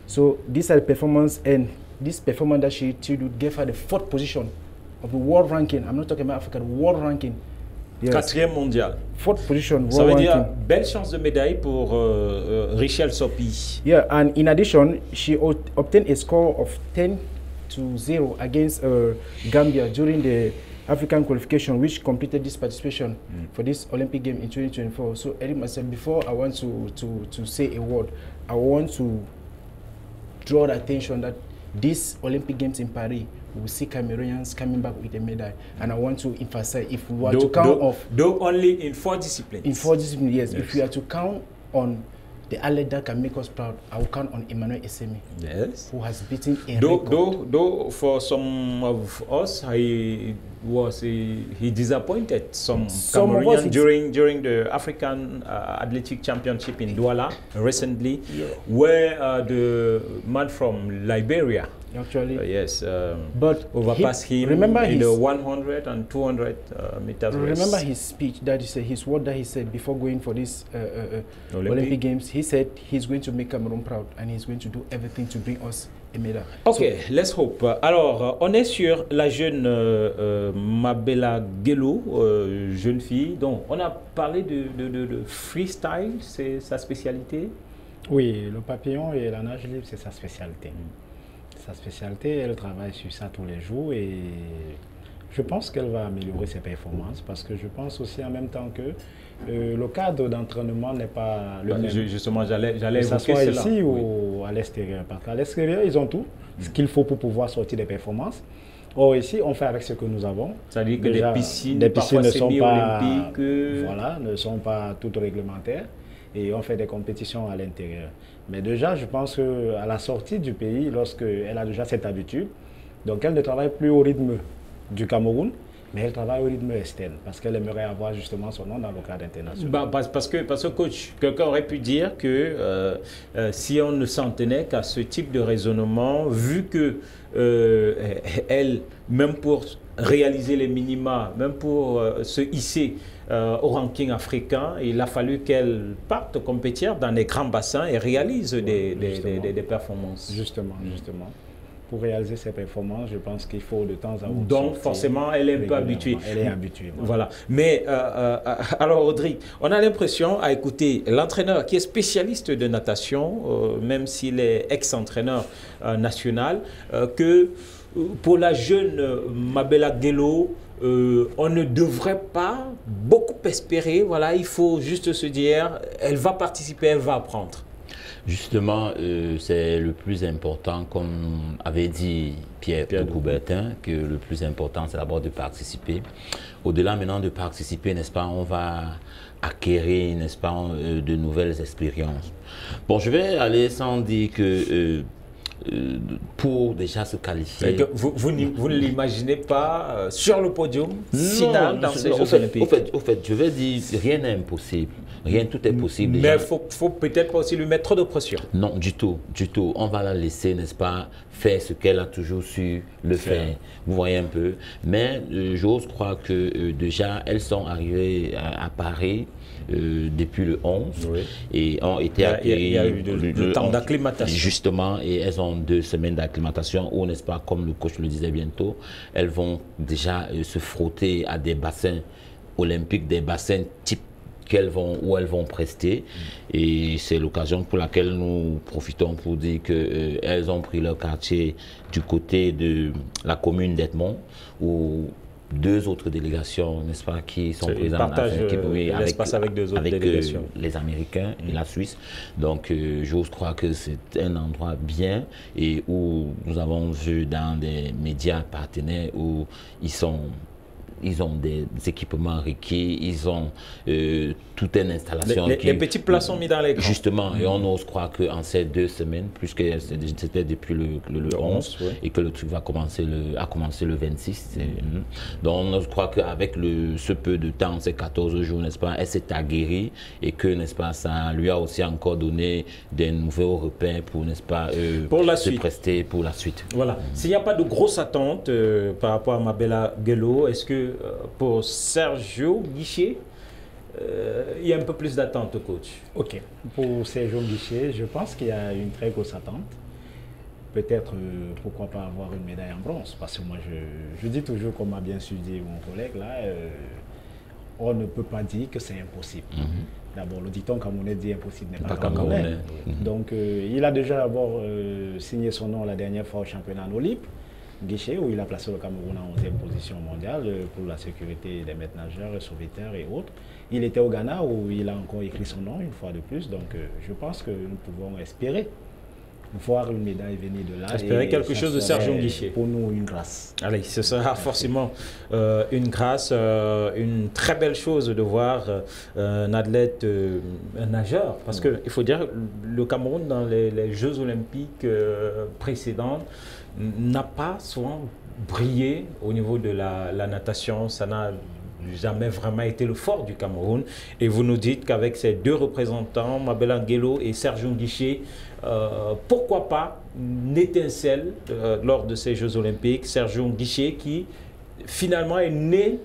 So these are the performance, and this performance that she did gave her the 4th position of the world ranking. I'm not talking about Africa, the world ranking. Yes. 4e mondial. 4th position, world Ça veut ranking. dire belle chance de médaille pour Richelle Sopi. Yeah, and in addition, she obtained a score of 10-0 against Gambia during the African qualification, which completed this participation for this Olympic game in 2024. So, Eric, myself, before I want to say a word, I want to draw the attention that these Olympic Games in Paris, we will see Cameroonians coming back with a medal. And I want to emphasize, if we were to count off... Though only in 4 disciplines. In 4 disciplines, yes. If we are to count on the athlete that can make us proud, I will count on Emmanuel Esseme, yes, who has beaten a record. Though for some of us, he disappointed some Cameroonians during the African Athletic Championship in Douala recently, yeah, where the man from Liberia, actually, yes, but overpassed him in the 100 and 200 meters race. Remember his speech that he said, his word that he said before going for this Olympic Games. He said he's going to make Cameroon proud and he's going to do everything to bring us a medal. Ok, so, let's hope. Alors, on est sur la jeune Mabella Guelo, jeune fille. Donc, on a parlé de freestyle, c'est sa spécialité? Oui, le papillon et la nage libre, c'est sa spécialité. Sa spécialité, elle travaille sur ça tous les jours et je pense qu'elle va améliorer ses performances parce que je pense aussi en même temps que le cadre d'entraînement n'est pas le même. Justement, j'allais Que ce évoquer soit cela. ici ou à l'extérieur. Parce qu'à l'extérieur, ils ont tout ce qu'il faut pour pouvoir sortir des performances. Or ici, on fait avec ce que nous avons. C'est-à-dire que Déjà, des piscines ne parfois sont pas, semi-olympiques. voilà, ne sont pas toutes réglementaires et on fait des compétitions à l'intérieur. Mais déjà, je pense qu'à la sortie du pays, lorsqu'elle a déjà cette habitude, donc elle ne travaille plus au rythme du Cameroun, mais elle travaille au rythme externe parce qu'elle aimerait avoir justement son nom dans le cadre international. Parce que coach, quelqu'un aurait pu dire que si on ne s'en tenait qu'à ce type de raisonnement, vu que elle, même pour réaliser les minima, même pour se hisser au ranking africain, il a fallu qu'elle parte compétir dans les grands bassins et réalise des performances. Justement. Pour réaliser ces performances, je pense qu'il faut de temps à autre. Donc forcément, elle est un peu habituée. Elle est habituée. Voilà. Mais alors Audrey, on a l'impression à écouter l'entraîneur qui est spécialiste de natation, même s'il est ex-entraîneur national, que pour la jeune Mabela Guello, on ne devrait pas beaucoup espérer. Voilà, il faut juste se dire, elle va participer, elle va apprendre. Justement, c'est le plus important, comme avait dit Pierre Coubertin, que le plus important, c'est d'abord de participer. Au-delà maintenant de participer, n'est-ce pas, on va acquérir, n'est-ce pas, de nouvelles expériences. Bon, je vais aller sans dire que pour déjà se qualifier. Vous ne l'imaginez pas sur le podium final dans ces Jeux Olympiques. Au fait, je vais dire, rien n'est impossible. Rien, tout est possible. Mais il faut peut-être pas aussi lui mettre trop de pression. Non, du tout, du tout. On va la laisser, n'est-ce pas, faire ce qu'elle a toujours su le faire. Vous voyez un peu. Mais j'ose croire que déjà, elles sont arrivées à Paris depuis le 11 et ont été accueillies. Il y a eu le temps d'acclimatation. Justement, et elles ont 2 semaines d'acclimatation où, n'est-ce pas, comme le coach le disait bientôt, elles vont déjà se frotter à des bassins olympiques, des bassins type où elles vont prester. Et c'est l'occasion pour laquelle nous profitons pour dire qu'elles ont pris leur quartier du côté de la commune d'Edmond, où 2 autres délégations, n'est-ce pas, qui sont présentes avec 2 autres délégations. Les Américains et la Suisse. Donc, j'ose croire que c'est un endroit bien et où nous avons vu dans des médias partenaires où ils ont des équipements requis, ils ont toute une installation. Les petits plats sont mis dans les camps. Justement, et on ose croire qu'en ces 2 semaines, puisque c'était depuis le 11, et que le truc a commencé le 26. Donc on ose croire qu'avec ce peu de temps, ces 14 jours, n'est-ce pas, elle s'est aguerrie et que, n'est-ce pas, ça lui a aussi encore donné des nouveaux repères pour, n'est-ce pas, se prester pour la suite. Voilà. S'il n'y a pas de grosses attentes par rapport à Mabela Guello, est-ce que pour Sergio Guichet, il y a un peu plus d'attente, coach? Ok. Pour Sergio Guichet, je pense qu'il y a une très grosse attente. Peut-être, pourquoi pas avoir une médaille en bronze? Parce que moi, je dis toujours, comme a bien su dire mon collègue, là, on ne peut pas dire que c'est impossible. D'abord, le dicton camerounais dit impossible n'est pas camerounais. Donc, il a déjà d'abord signé son nom la dernière fois au championnat en Olympe. Guichet, où il a placé le Cameroun en 11e position mondiale pour la sécurité des maîtres nageurs, sauveteurs et autres. Il était au Ghana où il a encore écrit son nom une fois de plus. Donc je pense que nous pouvons espérer voir une médaille venir de là. Espérer quelque chose de Sergio Guichet. Pour nous, une grâce. Allez, ce sera forcément une grâce, une très belle chose de voir un athlète, un nageur. Parce qu'il faut dire, le Cameroun, dans les Jeux Olympiques précédents, n'a pas souvent brillé au niveau de la natation. Ça n'a jamais vraiment été le fort du Cameroun. Et vous nous dites qu'avec ces 2 représentants, Mabela Guello et Sergio Guichet, pourquoi pas une étincelle lors de ces Jeux Olympiques. Sergio Guichet qui finalement est né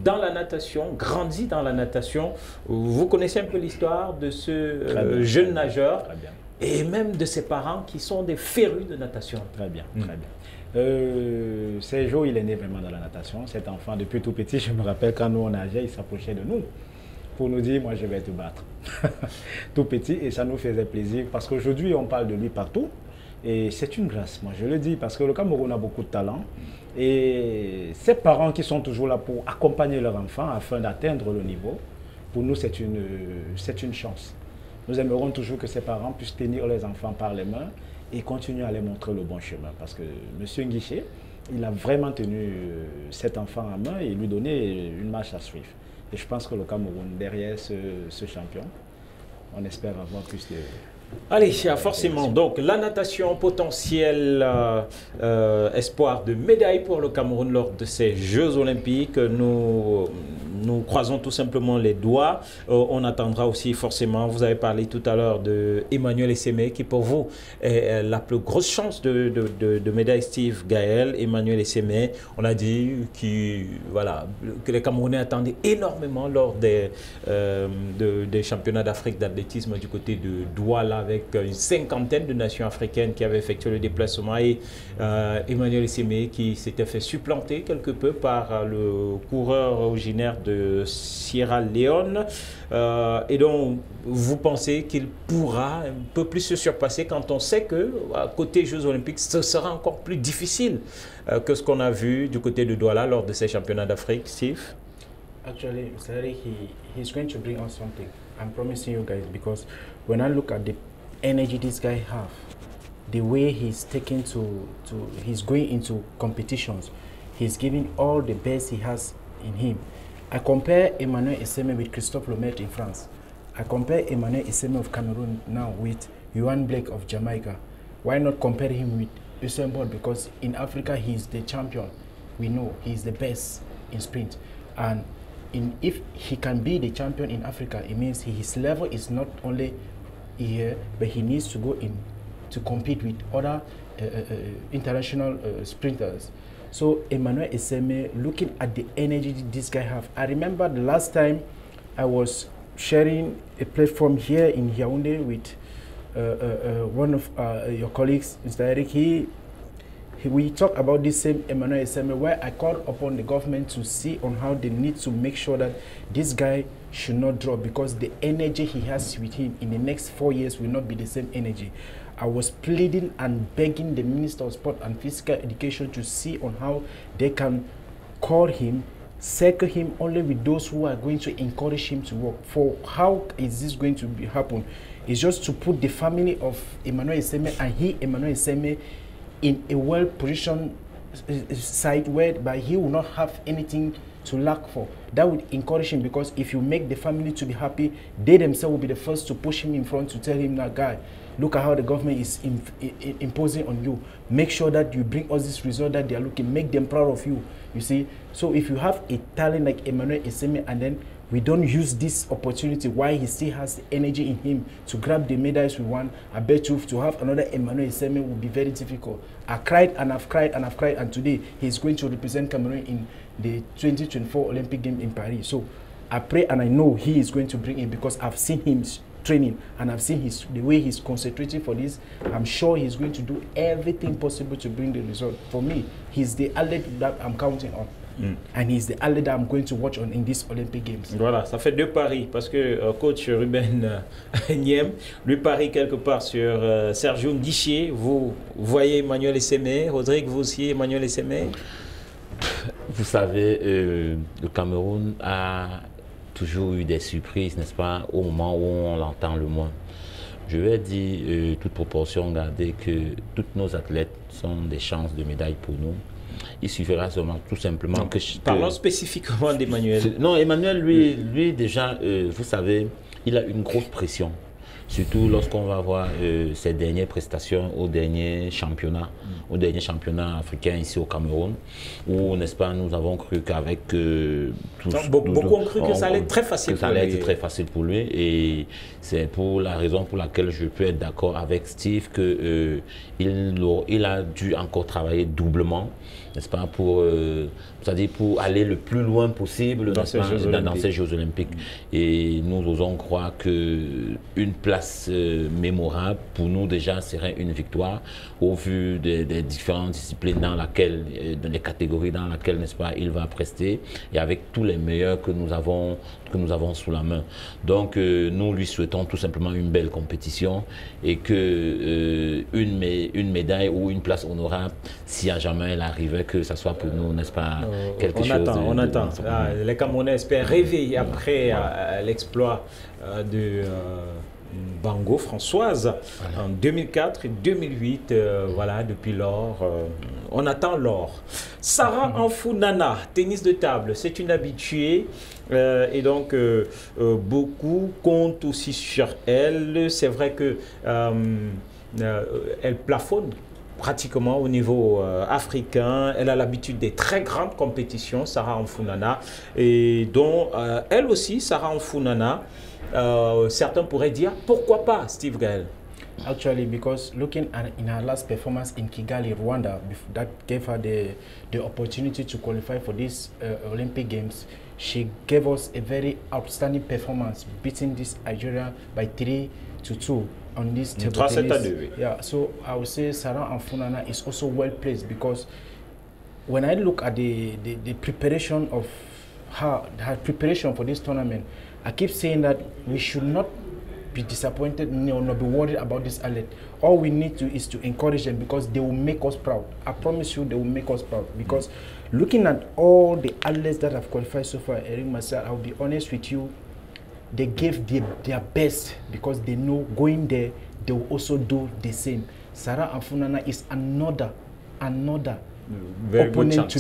dans la natation, grandi dans la natation. Vous connaissez un peu l'histoire de ce jeune nageur et même de ses parents qui sont des férus de natation. Très bien, très bien. Sergio, il est né vraiment dans la natation. Cet enfant, depuis tout petit, je me rappelle quand nous on nageait, il s'approchait de nous pour nous dire, moi je vais te battre. Tout petit, et ça nous faisait plaisir parce qu'aujourd'hui on parle de lui partout. Et c'est une grâce, moi je le dis, parce que le Cameroun a beaucoup de talent. Et ces parents qui sont toujours là pour accompagner leur enfant afin d'atteindre le niveau, pour nous, c'est une chance. Nous aimerons toujours que ces parents puissent tenir leurs enfants par les mains et continuer à les montrer le bon chemin. Parce que M. Nguiché, il a vraiment tenu cet enfant à main et lui donné une marche à suivre. Et je pense que le Cameroun, derrière ce champion, on espère avoir plus de... Allez, forcément. Donc, la natation, potentiel espoir de médaille pour le Cameroun lors de ces Jeux Olympiques. Nous croisons tout simplement les doigts. On attendra aussi forcément, vous avez parlé tout à l'heure de Emmanuel Essémé, qui pour vous est la plus grosse chance de médaille. Steve Gaël, Emmanuel Essémé, on a dit que les Camerounais attendaient énormément lors des championnats d'Afrique d'athlétisme du côté de Douala, avec une cinquantaine de nations africaines qui avaient effectué le déplacement, et Emmanuel Essémé qui s'était fait supplanter quelque peu par le coureur originaire de Sierra Leone. Et donc, vous pensez qu'il pourra un peu plus se surpasser quand on sait que, côté Jeux Olympiques, ce sera encore plus difficile que ce qu'on a vu du côté de Douala lors de ces championnats d'Afrique, Steve? Actually, Cedric, he's going to bring us something. I'm promising you guys, because when I look at the energy this guy have, the way he's taken he's going into competitions, he's giving all the best he has in him. I compare Emmanuel Essémé with Christophe Lemaitre in France. I compare Emmanuel Essémé of Cameroon now with Yohan Blake of Jamaica. Why not compare him with Usain Bolt? Because in Africa, he's the champion. We know he's the best in sprint. And if he can be the champion in Africa, it means his level is not only here, but he needs to go in to compete with other international sprinters. So Emmanuel Essémé, looking at the energy this guy have. I remember the last time I was sharing a platform here in Yaoundé with one of your colleagues, Mr. Eric. We talked about this same Emmanuel Essémé, where I called upon the government to see on how they need to make sure that this guy should not drop, because the energy he has with him in the next 4 years will not be the same energy. I was pleading and begging the Minister of Sport and Physical Education to see on how they can call him, circle him only with those who are going to encourage him to work. For how is this going to happen? It's just to put the family of Emmanuel Essémé and Emmanuel Essémé, in a well-positioned side whereby he will not have anything to lack for. That would encourage him, because if you make the family to be happy, they themselves will be the first to push him in front to tell him, now, guy, look at how the government is imposing on you. Make sure that you bring us this result that they are looking. Make them proud of you, you see. So if you have a talent like Emmanuel Essémé, and then we don't use this opportunity while he still has the energy in him to grab the medals we want, I bet you to have another Emmanuel Essémé will be very difficult. I cried and I've cried and I've cried, and today he's going to represent Cameroon in the 2024 Olympic Games in Paris. So I pray and I know he is going to bring it, because I've seen him training and I've seen the way he's concentrating for this. I'm sure he's going to do everything possible to bring the result. For me, he's the athlete that I'm counting on. And he's the athlete that I'm going to watch on in these Olympic Games. Voilà, ça fait 2 paris, parce que coach Ruben Niem lui parie quelque part sur Sergio Nguiché. Vous voyez Emmanuel Essémé, Rodrigue, vous aussi Emmanuel Essémé? Vous savez, le Cameroun a toujours eu des surprises, n'est-ce pas, au moment où on l'entend le moins. Je vais dire, toute proportion gardée, que toutes nos athlètes sont des chances de médaille pour nous. Il suffira seulement tout simplement que... Parlons spécifiquement d'Emmanuel. Non, Emmanuel, lui déjà, vous savez, il a une grosse pression. Surtout lorsqu'on va voir ses dernières prestations au dernier championnat africain ici au Cameroun, où, n'est-ce pas, nous avons cru qu'avec beaucoup ont cru que ça allait être très facile. Ça allait être très facile pour lui, et c'est pour la raison pour laquelle je peux être d'accord avec Steve que il a dû encore travailler doublement, n'est-ce pas, c'est-à-dire pour aller le plus loin possible dans ces Jeux Olympiques. Et nous osons croire qu'une place mémorable. Pour nous, déjà, serait une victoire au vu des différentes disciplines dans les catégories dans lesquelles, n'est-ce pas, il va prester et avec tous les meilleurs que nous avons sous la main. Donc, nous lui souhaitons tout simplement une belle compétition et que une médaille ou une place honorable, si à jamais elle arrivait, que ça soit pour nous, n'est-ce pas, quelque chose. On attend. Les Camerounais espèrent rêver après l'exploit de Bango Françoise en 2004 et 2008. Voilà, depuis lors, on attend l'or. Sarah Amfou-Nana, tennis de table, c'est une habituée. Et donc, beaucoup comptent aussi sur elle. C'est vrai que elle plafonne pratiquement au niveau africain. Elle a l'habitude des très grandes compétitions, Sarah Amfou-Nana, et dont elle aussi, Sarah Amfou-Nana, certains pourraient dire pourquoi pas, Steve Gaël. Actually, because looking in her last performance in Kigali, Rwanda, that gave her the opportunity to qualify for these Olympic Games, she gave us a very outstanding performance, beating this Nigeria by 3-2 on this table tennis. Yeah, so I would say Sarah Amfou-Nana is also well placed, because when I look at the preparation of her preparation for this tournament, I keep saying that we should not be disappointed, not be worried about this athlete. All we need to is to encourage them, because they will make us proud. I promise you, they will make us proud. Because looking at all the athletes that have qualified so far, Eric Marcel, I'll be honest with you, they gave their best, because they know going there, they will also do the same. Sarah Amfou-Nana is another opponent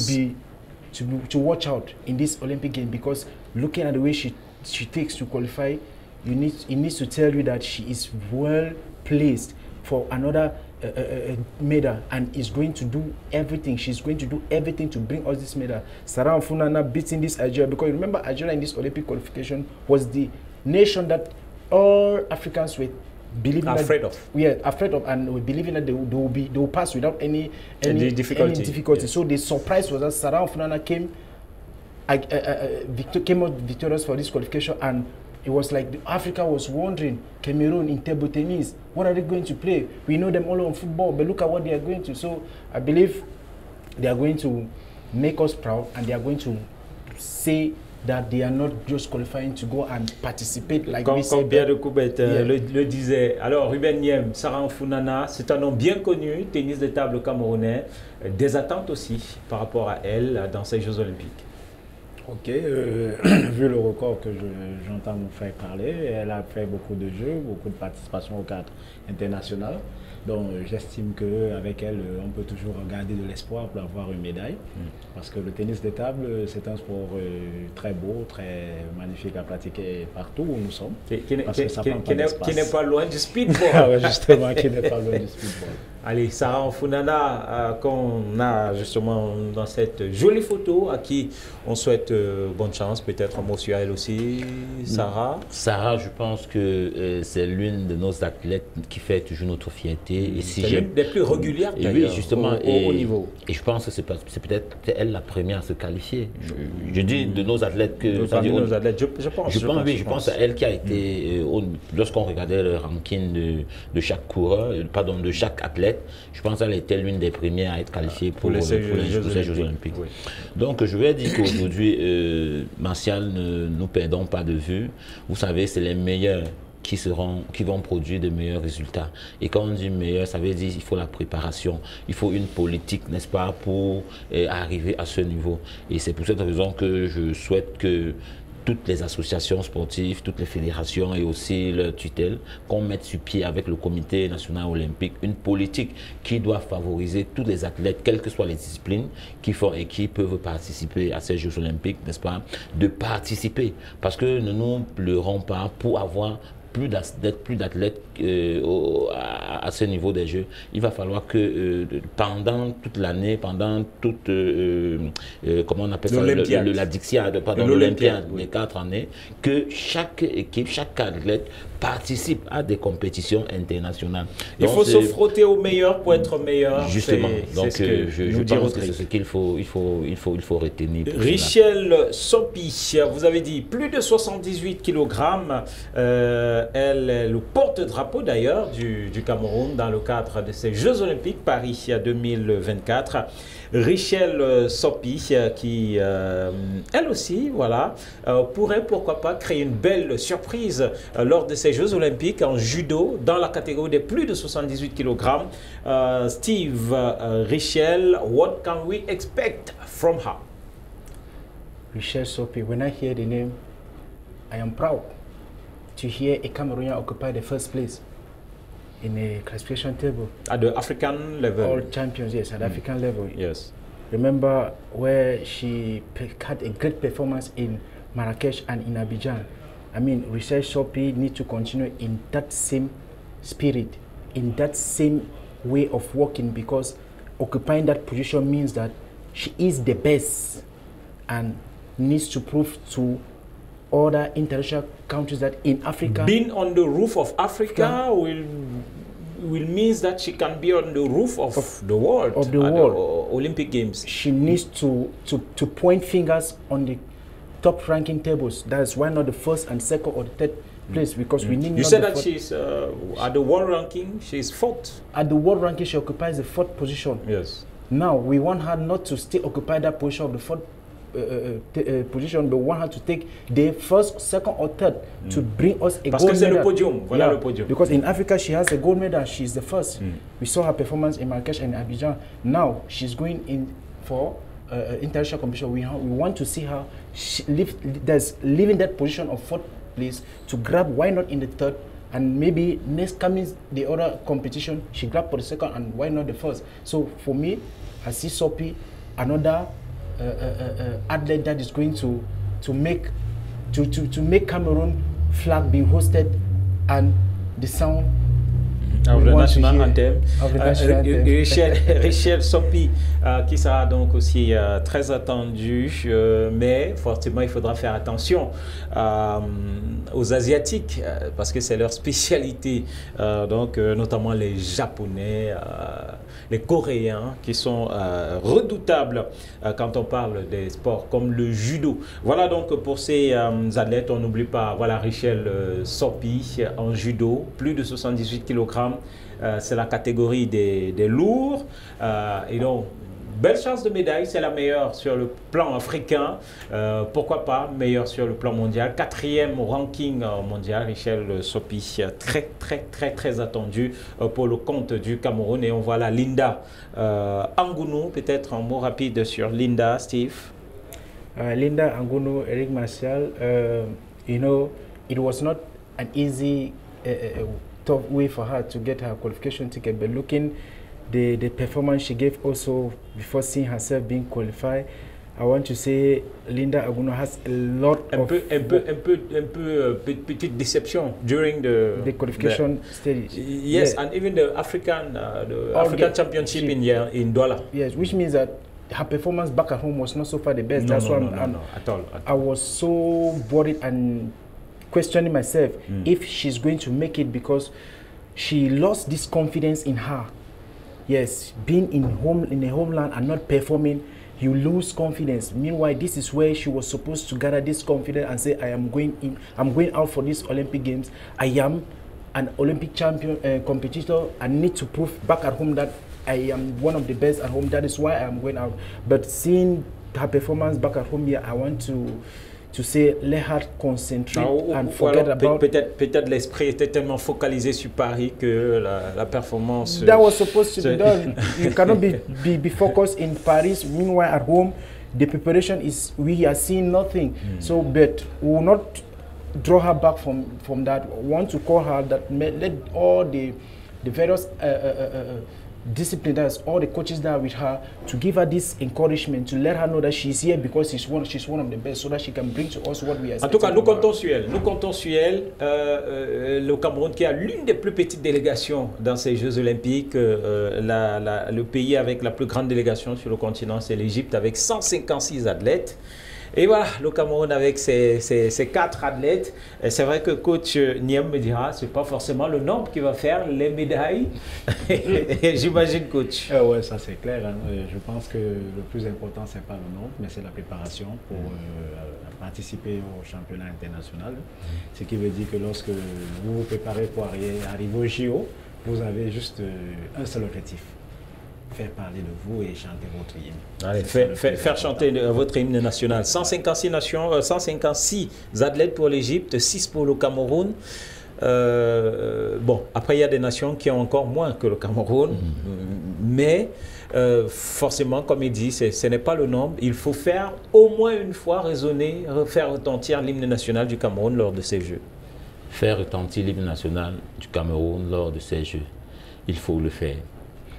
to watch out in this Olympic game, because looking at the way she takes to qualify, it needs to tell you that she is well placed for another medal, and is going to do everything. She's going to do everything to bring us this medal. Sarah Amfou-Nana beating this Algeria, because you remember Algeria in this Olympic qualification was the nation that all Africans were afraid of, and we believing that they will pass without any difficulty. Yes. So the surprise was that Sarah Amfou-Nana came out victorious for this qualification, and it was like Africa was wondering, Cameroon in table tennis, what are they going to play? We know them all on football, but look at what they are going to. So I believe they are going to make us proud, and they are going to say that they are not just qualifying to go and participate like we said. Comme Pierre de Coubertin le disait. Alors Ruben Yem, Sarah Amfou-Nana, c'est un nom bien connu, tennis de table camerounais. Des attentes aussi par rapport à elle dans ces Jeux Olympiques. Ok, vu le record que j'entends mon frère parler, elle a fait beaucoup de jeux, beaucoup de participation au cadre international. Donc j'estime qu'avec elle, on peut toujours garder de l'espoir pour avoir une médaille. Parce que le tennis de table, c'est un sport très beau, très magnifique à pratiquer partout où nous sommes. Qui n'est pas loin du speedball. Justement, qui n'est pas loin du speedball. Allez, Sarah Amfou-Nana, qu'on a justement dans cette jolie photo, à qui on souhaite bonne chance, peut-être un mot sur elle aussi, Sarah. Sarah, je pense que c'est l'une de nos athlètes qui fait toujours notre fierté. C'est l'une des plus régulières d'ailleurs, oui, justement, au niveau. Et je pense que c'est peut-être elle la première à se qualifier. Je dis de nos athlètes que... Nos athlètes, je pense à elle qui a été, lorsqu'on regardait le ranking de chaque coureur, pardon, de chaque athlète, je pense qu'elle était l'une des premières à être qualifiée pour les Jeux Olympiques. Oui. Donc je vais dire qu'aujourd'hui, Martial, ne nous perdons pas de vue. Vous savez, c'est les meilleurs qui vont produire de meilleurs résultats. Et quand on dit meilleur, ça veut dire qu'il faut la préparation, il faut une politique, n'est-ce pas, pour arriver à ce niveau. Et c'est pour cette raison que je souhaite que toutes les associations sportives, toutes les fédérations et aussi leur tutelle, qu'on mette sur pied avec le comité national olympique une politique qui doit favoriser tous les athlètes, quelles que soient les disciplines, qui font et qui peuvent participer à ces Jeux olympiques, n'est-ce pas, de participer. Parce que ne nous pleurons pas pour avoir plus d'athlètes à ce niveau des Jeux. Il va falloir que pendant toute l'année, pendant toute, comment on appelle ça, l'Olympiade, les 4 années, que chaque équipe, chaque athlète participe à des compétitions internationales. Il faut se frotter au meilleur pour être meilleur. Justement. Donc je pense que c'est ce qu'il faut retenir. Richel Sopi, vous avez dit plus de 78 kg. elle est le porte-drapeau d'ailleurs du Cameroun dans le cadre de ces Jeux Olympiques Paris 2024. Richelle Sopi qui, elle aussi, voilà, pourrait pourquoi pas créer une belle surprise lors de ces Jeux Olympiques en judo dans la catégorie des plus de 78 kg. Steve, Richelle, what can we expect from her? Richelle Sopi, when I hear the name, I am proud to hear a Cameroonian occupy the first place in a classification table. At the African level? All champions, yes, at African level. Yes. Remember where she had a great performance in Marrakesh and in Abidjan. I mean, Richelle Sopi needs to continue in that same spirit, in that same way of working, because occupying that position means that she is the best and needs to prove to other international countries that in Africa... Being on the roof of Africa will means that she can be on the roof of the world, of the world. The Olympic Games. She needs to point fingers on the top ranking tables. That's why not the first and second or the third place, because we need... You said that she's at the world ranking, she's fourth. At the world ranking, she occupies the fourth position. Yes. Now, we want her not to still occupy that position of the fourth position, but we want her to take the first, second, or third to bring us a Parce gold que c'est medal. le podium, voilà le podium. Because in Africa, she has a gold medal. She's the first. We saw her performance in Marrakesh and Abidjan. Now, she's going in for international competition. We want to see her leaving that position of fourth place to grab, why not in the third, and maybe next coming the other competition, she grabbed for the second, and why not the first? So for me, I see Sopi, another athlete that is going to make Cameroon flag be hosted and the sound of the national anthem. Richelle Sopi qui sera donc aussi très attendu, mais forcément il faudra faire attention aux Asiatiques parce que c'est leur spécialité, donc notamment les Japonais, les Coréens qui sont redoutables quand on parle des sports comme le judo. Voilà donc pour ces athlètes, on n'oublie pas, voilà Richelle Sopi en judo, plus de 78 kg. C'est la catégorie des lourds. Et donc, belle chance de médaille, c'est la meilleure sur le plan africain. Pourquoi pas meilleure sur le plan mondial. 4e ranking mondial, Richelle Sopi, très attendue pour le compte du Cameroun. Et on voit là Linda Angounou, peut-être un mot rapide sur Linda, Steve. Linda Angounou, Eric Martial, you know, it was not an easy tough way for her to get her qualification ticket, but looking the performance she gave also before seeing herself being qualified, I want to say Linda Angounou has a lot of petite déception during the qualification stage. Yes, yeah. And even the African Championship in Douala. Yes, which means that her performance back at home was not so far the best. That's why at all. I was so worried and questioning myself if she's going to make it, because she lost this confidence in her. Yes, being in a homeland and not performing, you lose confidence. Meanwhile, this is where she was supposed to gather this confidence and say, I'm going out for these Olympic Games. I am an Olympic champion competitor. I need to prove back at home that I am one of the best at home. That is why I am going out. But seeing her performance back at home here, I want to say, let her concentrate and forget about... Peut-être l'esprit était tellement focalisé sur Paris que la performance... That was supposed to be done. You cannot be focused in Paris. Meanwhile, at home, the preparation is... We are seeing nothing. So, but we will not draw her back from that. We want to call her that, let all the various... discipliners, all the coaches that are with her, to give her this encouragement, to let her know that she's here because she's one of the best, so that she can bring to us what we are expecting. En tout cas, nous comptons sur elle. Nous comptons sur elle. Le Cameroun qui a l'une des plus petites délégations dans ces Jeux Olympiques. Le pays avec la plus grande délégation sur le continent, c'est l'Égypte, avec 156 athlètes. Et voilà, le Cameroun avec ses 4 athlètes. C'est vrai que coach Niem me dira, c'est pas forcément le nombre qui va faire les médailles. J'imagine, coach. Oui, ça c'est clair. Hein. Je pense que le plus important, c'est pas le nombre, mais c'est la préparation pour participer au championnat international. Ce qui veut dire que lorsque vous vous préparez pour arriver au JO, vous avez juste un seul objectif. Faire parler de vous et chanter votre hymne. Allez, faire chanter votre hymne national. 156 nations, 156 athlètes pour l'Égypte, 6 pour le Cameroun. Bon, après il y a des nations qui ont encore moins que le Cameroun, mais forcément, comme il dit, ce n'est pas le nombre. Il faut faire au moins une fois résonner, faire retentir l'hymne national du Cameroun lors de ces Jeux. Faire retentir l'hymne national du Cameroun lors de ces Jeux, il faut le faire.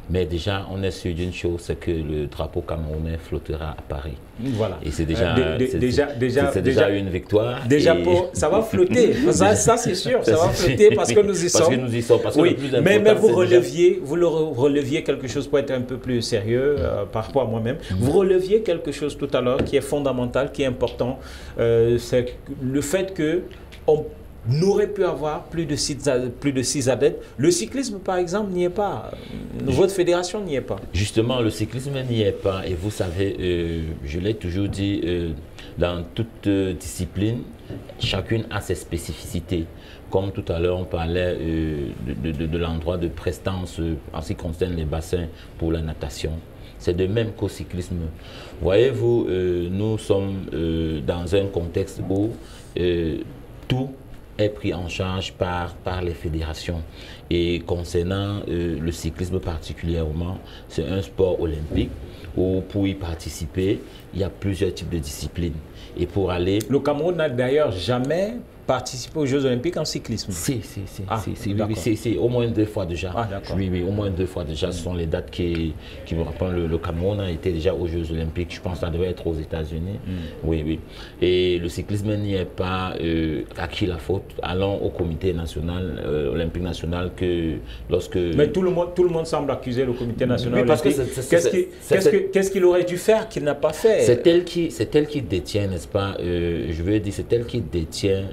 Mais déjà, on est sûr d'une chose, c'est que le drapeau camerounais flottera à Paris. Voilà. Et c'est déjà une victoire. Déjà, ça va flotter. Ça c'est sûr, ça va flotter parce que nous y sommes. Parce que nous y sommes. Parce que oui, le plus mais important, vous releviez quelque chose pour être un peu plus sérieux par rapport à moi-même. Vous releviez quelque chose tout à l'heure qui est fondamental, qui est important. C'est le fait que on n'aurait pu avoir plus de 6 adeptes. Le cyclisme, par exemple, n'y est pas. Votre fédération n'y est pas. Justement, le cyclisme n'y est pas. Et vous savez, je l'ai toujours dit, dans toute discipline, chacune a ses spécificités. Comme tout à l'heure, on parlait de l'endroit de prestance en ce qui concerne les bassins pour la natation. C'est de même qu'au cyclisme. Voyez-vous, nous sommes dans un contexte où tout est pris en charge par les fédérations. Et concernant le cyclisme particulièrement, c'est un sport olympique où pour y participer, il y a plusieurs types de disciplines. Et pour aller... Le Cameroun n'a d'ailleurs jamais participé aux Jeux Olympiques en cyclisme. Si, au moins 2 fois déjà. Ah, d'accord. Oui, au moins 2 fois déjà. Ce sont les dates qui me rappellent. Le Cameroun a été déjà aux Jeux Olympiques. Je pense que ça devait être aux États-Unis. Oui. Et le cyclisme n'y est pas à qui la faute. Allons au comité national, olympique national, que lorsque... Mais tout le monde semble accuser le comité national olympique. Qu'est-ce qu'il aurait dû faire qu'il n'a pas fait? C'est elle qui détient, n'est-ce pas, je veux dire, c'est elle qui détient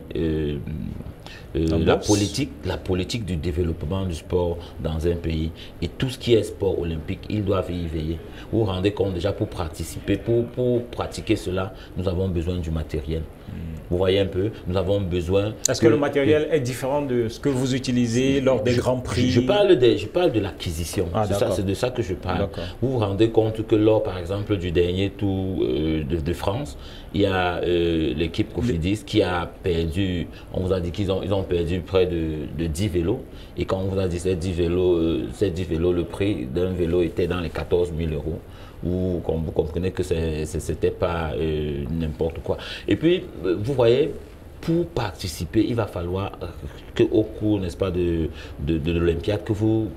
la politique du développement du sport dans un pays. Et tout ce qui est sport olympique, ils doivent y veiller. Vous vous rendez compte déjà, pour participer, pour pratiquer cela, nous avons besoin du matériel. Vous voyez un peu, nous avons besoin... Est-ce que le matériel est différent de ce que vous utilisez lors des grands prix? Je parle de l'acquisition. C'est de ça que je parle. Vous vous rendez compte que lors, par exemple, du dernier tour de France, il y a l'équipe Cofidis qui a perdu, on vous a dit qu'ils ont perdu près de 10 vélos. Et quand on vous a dit ces 10 vélos, le prix d'un vélo était dans les 14 000 €. Vous comprenez que ce n'était pas n'importe quoi. Et puis, vous voyez, pour participer, il va falloir qu'au cours, n'est-ce pas, de l'Olympiade, que vous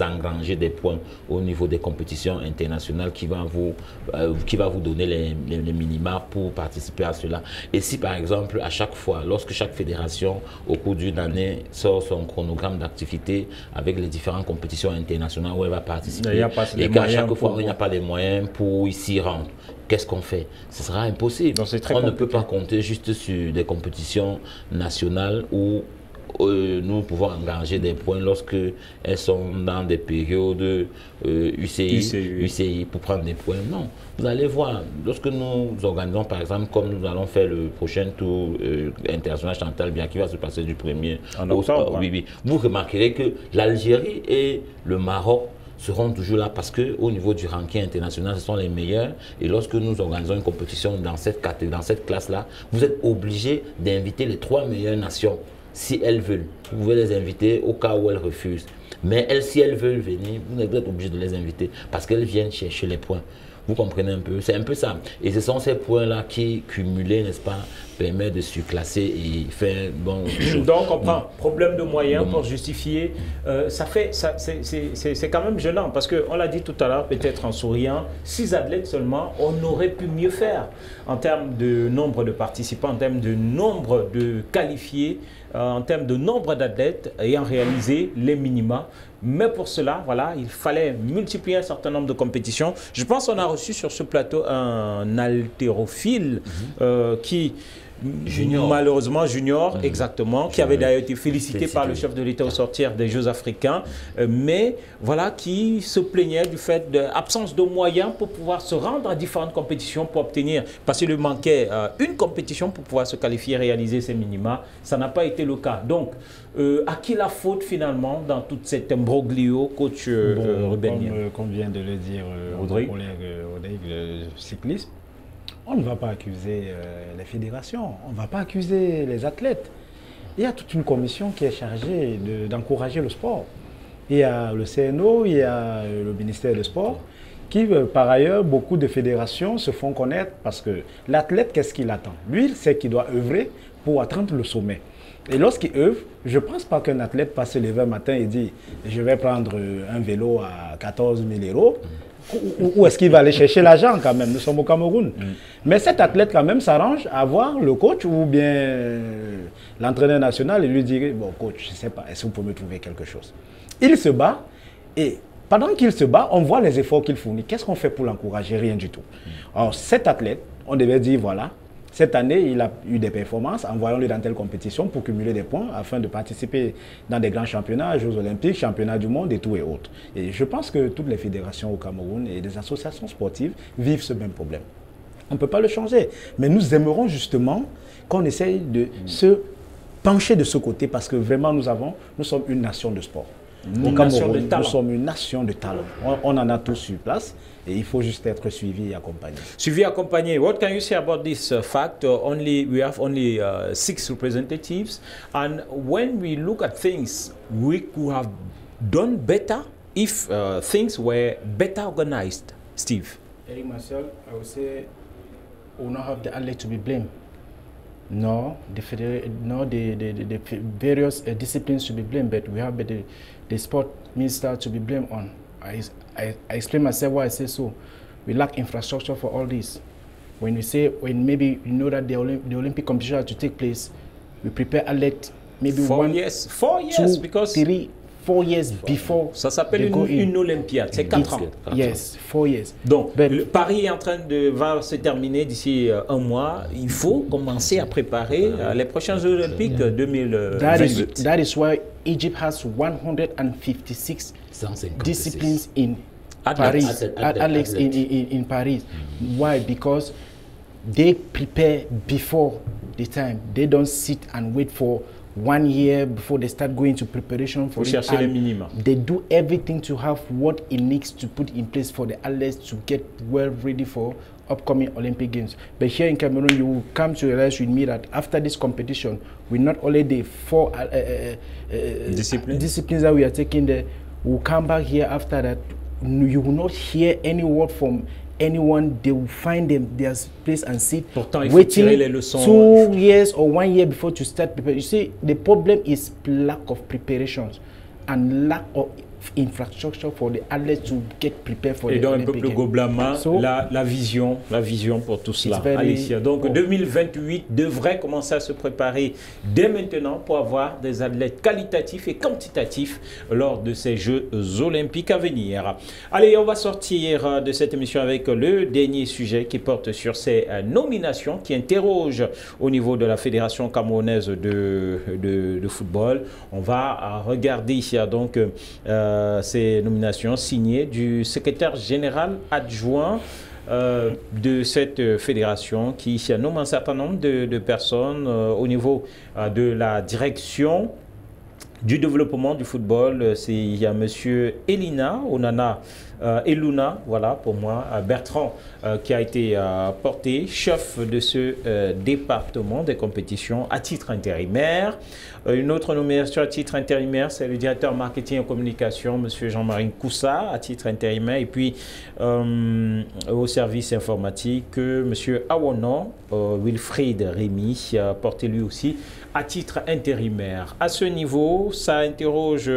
engrangez des points au niveau des compétitions internationales qui va vous donner les minima pour participer à cela. Et si, par exemple, à chaque fois, lorsque chaque fédération, au cours d'une année, sort son chronogramme d'activité avec les différentes compétitions internationales où elle va participer, et qu'à chaque fois, il n'y a pas les moyens pour s'y rendre, qu'est-ce qu'on fait? Ce sera impossible. On ne peut pas compter juste sur des compétitions nationales où nous pouvons engager des points lorsque elles sont dans des périodes UCI pour prendre des points. Non, vous allez voir, lorsque nous organisons par exemple, comme nous allons faire le prochain tour international Chantal Biya qui va se passer du 1er au octobre, vous remarquerez que l'Algérie et le Maroc seront toujours là parce qu'au niveau du ranking international, ce sont les meilleurs. Et lorsque nous organisons une compétition dans cette classe-là, vous êtes obligé d'inviter les 3 meilleures nations. Si elles veulent, vous pouvez les inviter au cas où elles refusent. Mais si elles veulent venir, vous êtes obligé de les inviter parce qu'elles viennent chercher les points. Vous comprenez un peu? C'est un peu ça. Et ce sont ces points-là qui, cumulés, n'est-ce pas, permettent de surclasser et faire bon. Donc, on comprend. Problème de moyens pour justifier. C'est quand même gênant parce qu'on l'a dit tout à l'heure, peut-être en souriant, 6 athlètes seulement, on aurait pu mieux faire en termes de nombre de participants, en termes de nombre de qualifiés, en termes de nombre d'athlètes ayant réalisé les minima. Mais pour cela, voilà, il fallait multiplier un certain nombre de compétitions. Je pense qu'on a reçu sur ce plateau un haltérophile qui Junior. Malheureusement junior, exactement, qui avait d'ailleurs été félicité par le chef de l'État au sortir des Jeux africains, mais voilà, qui se plaignait du fait de l'absence de moyens pour pouvoir se rendre à différentes compétitions pour obtenir, parce qu'il lui manquait une compétition pour pouvoir se qualifier, réaliser ses minima. Ça n'a pas été le cas. Donc, à qui la faute finalement dans toute cette imbroglio, coach Ruben Dieng? Comme vient de le dire mon collègue Rodrigue, le cyclisme, on ne va pas accuser les fédérations, on ne va pas accuser les athlètes. Il y a toute une commission qui est chargée d'encourager le sport. Il y a le CNO, il y a le ministère des Sports, qui par ailleurs, beaucoup de fédérations se font connaître parce que l'athlète, qu'est-ce qu'il attend? Lui, il sait qu'il doit œuvrer pour atteindre le sommet. Et lorsqu'il œuvre, je ne pense pas qu'un athlète passe se lever un matin et dit « je vais prendre un vélo à 14 000 €. Où est-ce qu'il va aller chercher l'argent quand même? Nous sommes au Cameroun. Mais cet athlète quand même s'arrange à voir le coach ou bien l'entraîneur national et lui dire « bon coach, je ne sais pas, est-ce que vous pouvez me trouver quelque chose ?» Il se bat et pendant qu'il se bat, on voit les efforts qu'il fournit. Qu'est-ce qu'on fait pour l'encourager? Rien du tout. Alors cet athlète, on devait dire voilà, cette année, il a eu des performances, envoyons-le dans telle compétition pour cumuler des points afin de participer dans des grands championnats, Jeux olympiques, championnats du monde et tout et autres. Et je pense que toutes les fédérations au Cameroun et les associations sportives vivent ce même problème. On ne peut pas le changer. Mais nous aimerons justement qu'on essaye de se pencher de ce côté parce que vraiment nous sommes une nation de sport. Au Cameroun, nous sommes une nation de talent. On en a tous sur place et il faut juste être suivi et accompagné. Suivi et accompagné. What can you say about this fact? We have only 6 representatives, and when we look at things, we could have done better if things were better organized. Steve. Eric Marcel, I would say, will not have the athlete to be blamed. No, the various disciplines to be blamed, but we have the sport minister to be blamed on. I explain myself why I say so. We lack infrastructure for all this. When maybe you know that the Olympic competition has to take place, we prepare athletes maybe 4 years, 4 years, 2, because 3, 4 years before. Ça s'appelle une Olympiade, c'est 4 ans. Yes, 4 years. Donc, Paris est en train va se terminer d'ici un mois. Il faut commencer à préparer les prochains Jeux Olympiques 2028. That is why Egypt has 156 disciplines in Paris, athletes in Paris. Why? Because they prepare before the time. They don't sit and wait for 1 year before they start going to preparation for it. Les minima. They do everything to have what it needs to put in place for the athletes to get well ready for upcoming Olympic Games. But here in Cameroon, you will come to realize with me that after this competition, we not only the 4 disciplines that we are taking there, we'll come back here after that. You will not hear any word from anyone. They will find their place and sit. Pourtant, il faut tirer les leçons. 2 years or 1 year before to start preparing. You see, the problem is lack of preparations and lack of infrastructure for the athletes to get prepared for the Olympic Games. Et donc un peu plus globalement, la vision pour tout cela. Alicia, donc 2028 devrait commencer à se préparer dès maintenant pour avoir des athlètes qualitatifs et quantitatifs lors de ces Jeux olympiques à venir. Allez, on va sortir de cette émission avec le dernier sujet qui porte sur ces nominations qui interrogent au niveau de la Fédération camerounaise de football. On va regarder donc ces nominations signées du secrétaire général adjoint de cette fédération qui nomme un certain nombre de personnes au niveau de la direction du développement du football. Il y a M. Eluna, voilà pour moi, Bertrand, qui a été porté chef de ce département des compétitions à titre intérimaire. Une autre nomination à titre intérimaire, c'est le directeur marketing et communication, M. Jean-Marie Koussa, à titre intérimaire. Et puis, au service informatique, M. Awono, Wilfried Rémy, porté lui aussi à titre intérimaire. À ce niveau, ça interroge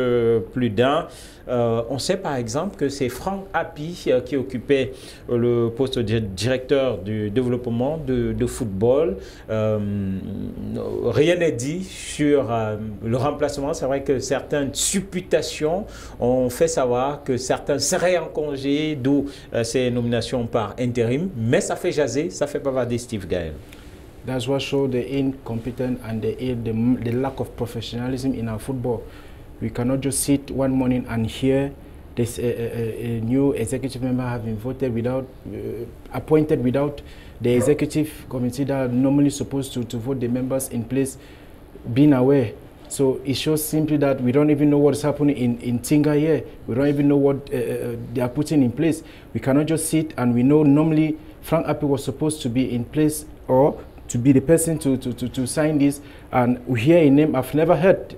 plus d'un. On sait par exemple que c'est Franck Happy qui occupait le poste de directeur du développement de football. Rien n'est dit sur le remplacement. C'est vrai que certaines supputations ont fait savoir que certains seraient en congé, d'où ces nominations par intérim. Mais ça fait jaser, ça fait bavarder Steve Gaël. That's what shows the incompetent and the lack of professionalism in our football. We cannot just sit one morning and hear this a new executive member have been voted without, appointed without the executive committee that are normally supposed to vote the members in place being aware. So it shows simply that we don't even know what's happening in Tinga here. We don't even know what they are putting in place. We cannot just sit and we know normally Frank Appy was supposed to be in place or to be the person to sign this, and we hear a name I've never heard.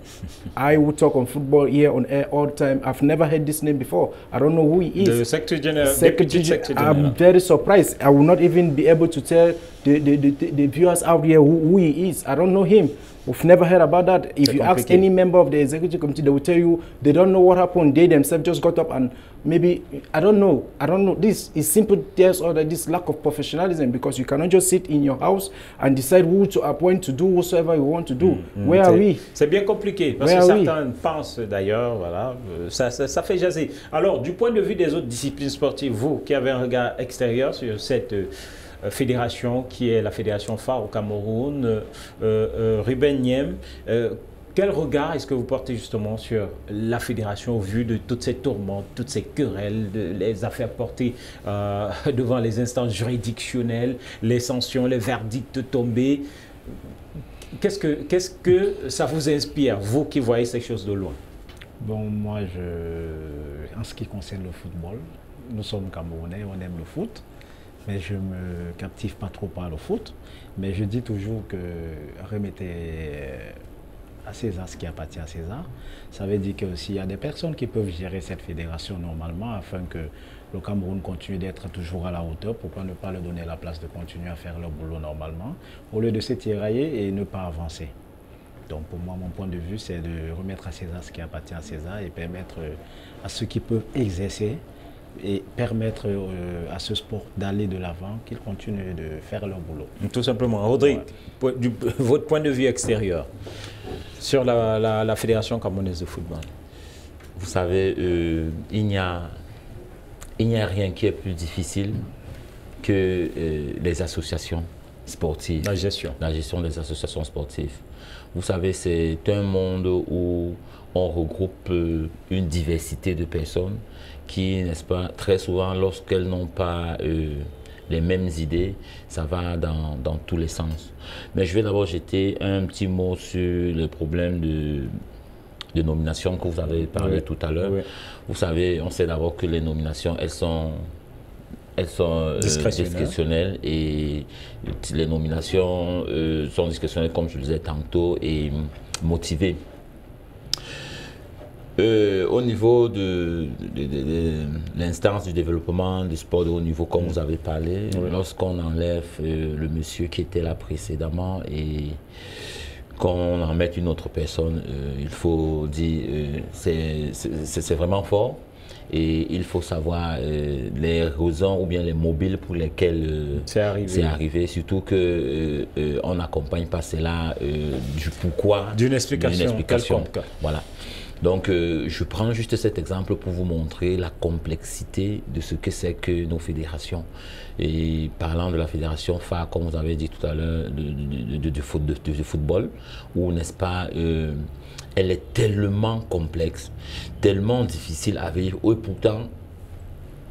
I would talk on football here on air all the time. I've never heard this name before. I don't know who he is. The Secretary General, Deputy Secretary General. I'm very surprised. I will not even be able to tell the viewers out here who he is. I don't know him. We've never heard about that. If you ask any member of the executive committee, they will tell you they don't know what happened. They themselves just got up and maybe, I don't know. This is simple tears or this lack of professionalism, because you cannot just sit in your house and decide who to appoint to do whatsoever you want to do. Where are we? C'est bien compliqué, parce que certains pensent d'ailleurs, voilà, ça fait jaser. Alors, du point de vue des autres disciplines sportives, vous qui avez un regard extérieur sur cette fédération qui est la fédération phare au Cameroun, Ruben Nyem, quel regard est-ce que vous portez justement sur la fédération au vu de toutes ces tourmentes, toutes ces querelles, les affaires portées devant les instances juridictionnelles, les sanctions, les verdicts tombés? Qu'est-ce que ça vous inspire, vous qui voyez ces choses de loin? Bon, moi, en ce qui concerne le football, nous sommes Camerounais, on aime le foot. Mais je ne me captive pas trop par le foot. Mais je dis toujours que remettez à César ce qui appartient à César. Ça veut dire qu'il y a des personnes qui peuvent gérer cette fédération normalement afin que le Cameroun continue d'être toujours à la hauteur. Pourquoi ne pas leur donner la place de continuer à faire leur boulot normalement au lieu de se tirailler et ne pas avancer. Donc pour moi, mon point de vue, c'est de remettre à César ce qui appartient à César et permettre à ceux qui peuvent exercer et permettre à ce sport d'aller de l'avant, qu'ils continuent de faire leur boulot. Tout simplement. Rodrigue, votre point de vue extérieur sur la Fédération camerounaise de football. Vous savez, il n'y a rien qui est plus difficile que les associations sportives. La gestion des associations sportives. Vous savez, c'est un monde où on regroupe une diversité de personnes qui, n'est-ce pas, très souvent, lorsqu'elles n'ont pas les mêmes idées, ça va dans tous les sens. Mais je vais d'abord jeter un petit mot sur le problème de nomination que vous avez parlé tout à l'heure. Vous savez, on sait d'abord que les nominations, elles sont discrétionnelles et les nominations sont discrétionnelles, comme je le disais tantôt, et motivées. Au niveau de l'instance du développement du sport de haut niveau, comme vous avez parlé, lorsqu'on enlève le monsieur qui était là précédemment et qu'on en mette une autre personne, il faut dire, c'est vraiment fort. Et il faut savoir les raisons ou bien les mobiles pour lesquels c'est arrivé. Surtout qu'on n'accompagne pas cela du pourquoi. D'une explication. Voilà. Donc, je prends juste cet exemple pour vous montrer la complexité de ce que c'est que nos fédérations. Et parlant de la fédération phare, comme vous avez dit tout à l'heure, de football, où, n'est-ce pas, elle est tellement complexe, tellement difficile à vivre, et pourtant,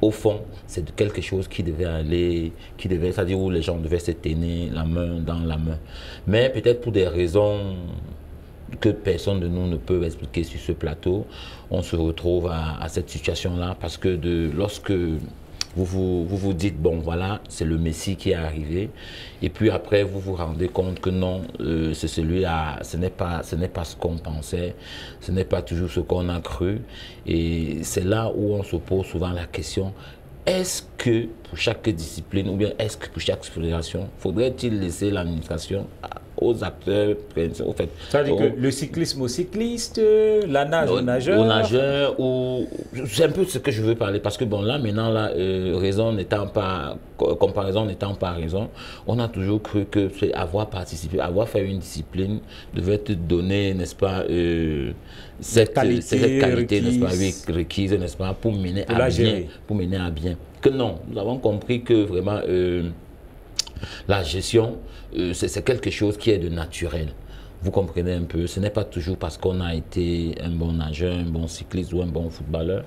au fond, c'est quelque chose qui devait aller, c'est-à-dire où les gens devaient se tenir la main dans la main. Mais peut-être pour des raisons que personne de nous ne peut expliquer sur ce plateau, on se retrouve à cette situation-là parce que lorsque vous dites, bon voilà, c'est le Messie qui est arrivé, et puis après vous vous rendez compte que non, c'est celui-là, ce n'est pas ce qu'on pensait, ce n'est pas toujours ce qu'on a cru, et c'est là où on se pose souvent la question, est-ce que pour chaque discipline, ou bien est-ce que pour chaque fédération, faudrait-il laisser l'administration aux acteurs, au fait. C'est-à-dire que le cyclisme aux cyclistes, la nage aux nageurs. Aux nageurs, c'est un peu ce que je veux parler, parce que bon là maintenant, là, comparaison n'étant pas raison, on a toujours cru que avoir participé, avoir fait une discipline devait te donner, n'est-ce pas, cette qualité, n'est-ce pas, requise, n'est-ce pas, pour mener à bien. Que non, nous avons compris que vraiment La gestion, c'est quelque chose qui est de naturel. Vous comprenez un peu, ce n'est pas toujours parce qu'on a été un bon nageur, un bon cycliste ou un bon footballeur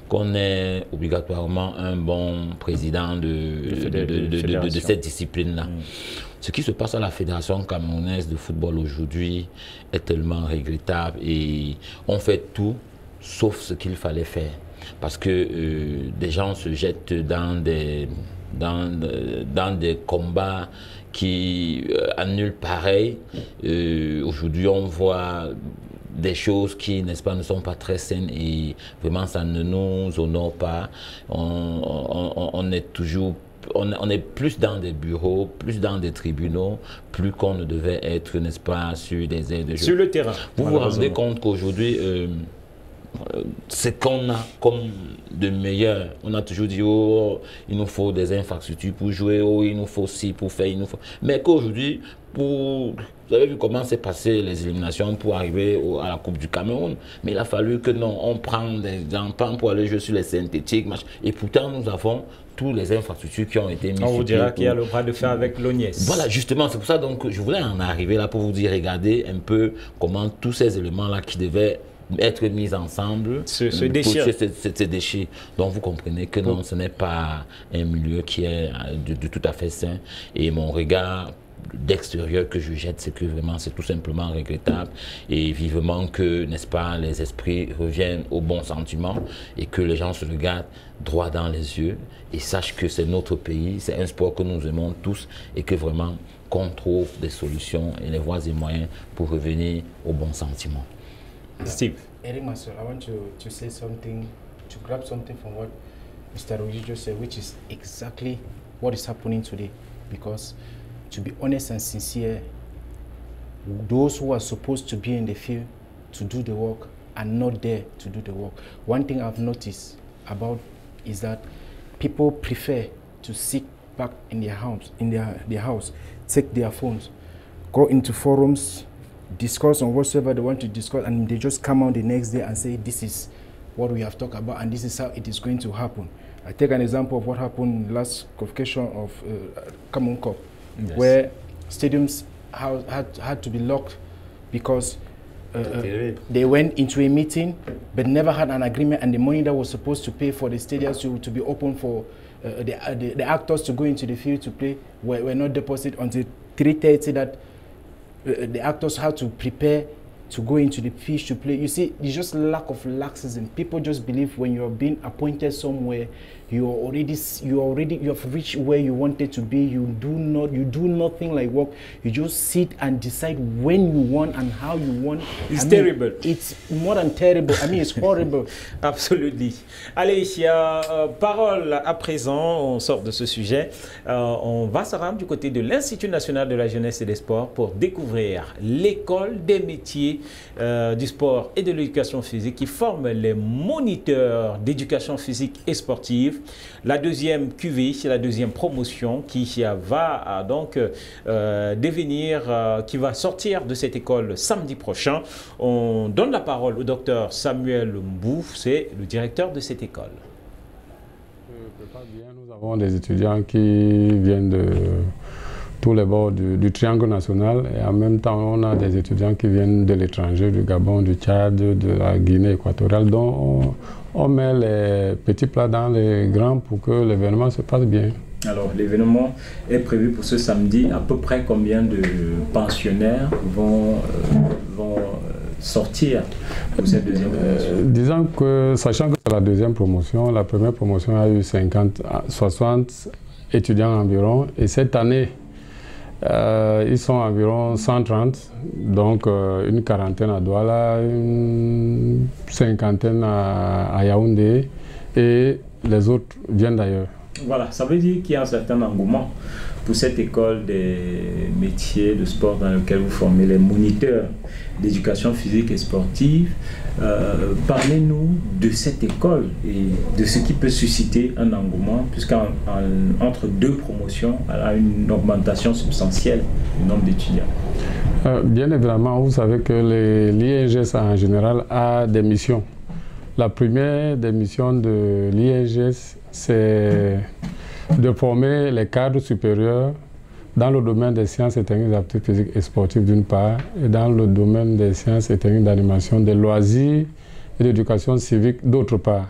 qu'on est obligatoirement un bon président de cette discipline-là. Ce qui se passe à la Fédération camerounaise de football aujourd'hui est tellement regrettable et on fait tout sauf ce qu'il fallait faire. Parce que des gens se jettent dans des combats qui annulent pareil. Aujourd'hui, on voit des choses qui, n'est-ce pas, ne sont pas très saines et vraiment, ça ne nous honore pas. On est toujours... On est plus dans des bureaux, plus dans des tribunaux, plus qu'on ne devait être, n'est-ce pas, sur des aires de jeu. Sur le terrain. Vous vous rendez compte qu'aujourd'hui... ce qu'on a comme de meilleur, on a toujours dit oh, il nous faut des infrastructures pour jouer, oh, il nous faut ci pour faire, il nous faut... Mais qu'aujourd'hui, vous avez vu comment s'est passé les éliminations pour arriver à la Coupe du Cameroun, mais il a fallu que non, on prend des enfants pour aller jouer sur les synthétiques, et pourtant nous avons toutes les infrastructures qui ont été mises. On vous dira qu'il y a le bras de fer avec l'Ognès. Voilà, justement, c'est pour ça donc je voulais en arriver là pour vous dire, regardez un peu comment tous ces éléments-là qui devaient être mis ensemble, se déchirent. Donc vous comprenez que non, ce n'est pas un milieu qui est de tout à fait sain. Et mon regard d'extérieur que je jette, c'est que vraiment c'est tout simplement regrettable et vivement que, n'est-ce pas, les esprits reviennent au bon sentiment et que les gens se regardent droit dans les yeux et sachent que c'est notre pays, c'est un sport que nous aimons tous et que vraiment qu'on trouve des solutions et les voies et moyens pour revenir au bon sentiment. Steve. Eric Master, I want to say something, to grab something from what Mr. Rogi just said, which is exactly what is happening today. Because, to be honest and sincere, those who are supposed to be in the field to do the work are not there to do the work. One thing I've noticed about is that people prefer to sit back in their house, take their phones, go into forums, discuss on whatsoever they want to discuss, and they just come out the next day and say this is what we have talked about and this is how it is going to happen. I take an example of what happened last qualification of Cameroon Cup, yes, where stadiums had to be locked because they went into a meeting but never had an agreement, and the money that was supposed to pay for the stadiums to be open for the actors to go into the field to play were not deposited until 3:30 that the actors had to prepare to go into the pitch to play. You see, it's just lack of laxism. People just believe when you're being appointed somewhere, you have reached where you wanted to be. You do nothing like work. You just sit and decide when you want and how you want. It's terrible. It's more than terrible. I mean, it's horrible. Absolument. Allez, parole à présent, on sort de ce sujet. On va se rendre du côté de l'Institut national de la jeunesse et des sports pour découvrir l'école des métiers du sport et de l'éducation physique qui forme les moniteurs d'éducation physique et sportive. La deuxième QV, c'est la deuxième promotion qui va donc devenir, qui va sortir de cette école samedi prochain. On donne la parole au docteur Samuel Mbouf, c'est le directeur de cette école. Nous avons des étudiants qui viennent de tous les bords du triangle national et en même temps on a des étudiants qui viennent de l'étranger, du Gabon, du Tchad, de la Guinée équatoriale, dont on met les petits plats dans les grands pour que l'événement se passe bien. Alors l'événement est prévu pour ce samedi. À peu près combien de pensionnaires vont sortir pour cette deuxième promotion? Disons que, sachant que c'est la deuxième promotion, la première promotion a eu 60 étudiants environ et cette année ils sont environ 130, donc une quarantaine à Douala, une cinquantaine à Yaoundé et les autres viennent d'ailleurs. Voilà, ça veut dire qu'il y a un certain engouement pour cette école des métiers de sport dans lequel vous formez les moniteurs d'éducation physique et sportive. Parlez-nous de cette école et de ce qui peut susciter un engouement, puisqu'entre deux promotions, elle a une augmentation substantielle du nombre d'étudiants. Bien évidemment, vous savez que l'INGS en général a des missions. La première des missions de l'INGS, c'est de former les cadres supérieurs dans le domaine des sciences et techniques d'aptitude physique et sportive d'une part, et dans le domaine des sciences et techniques d'animation, des loisirs et d'éducation civique d'autre part.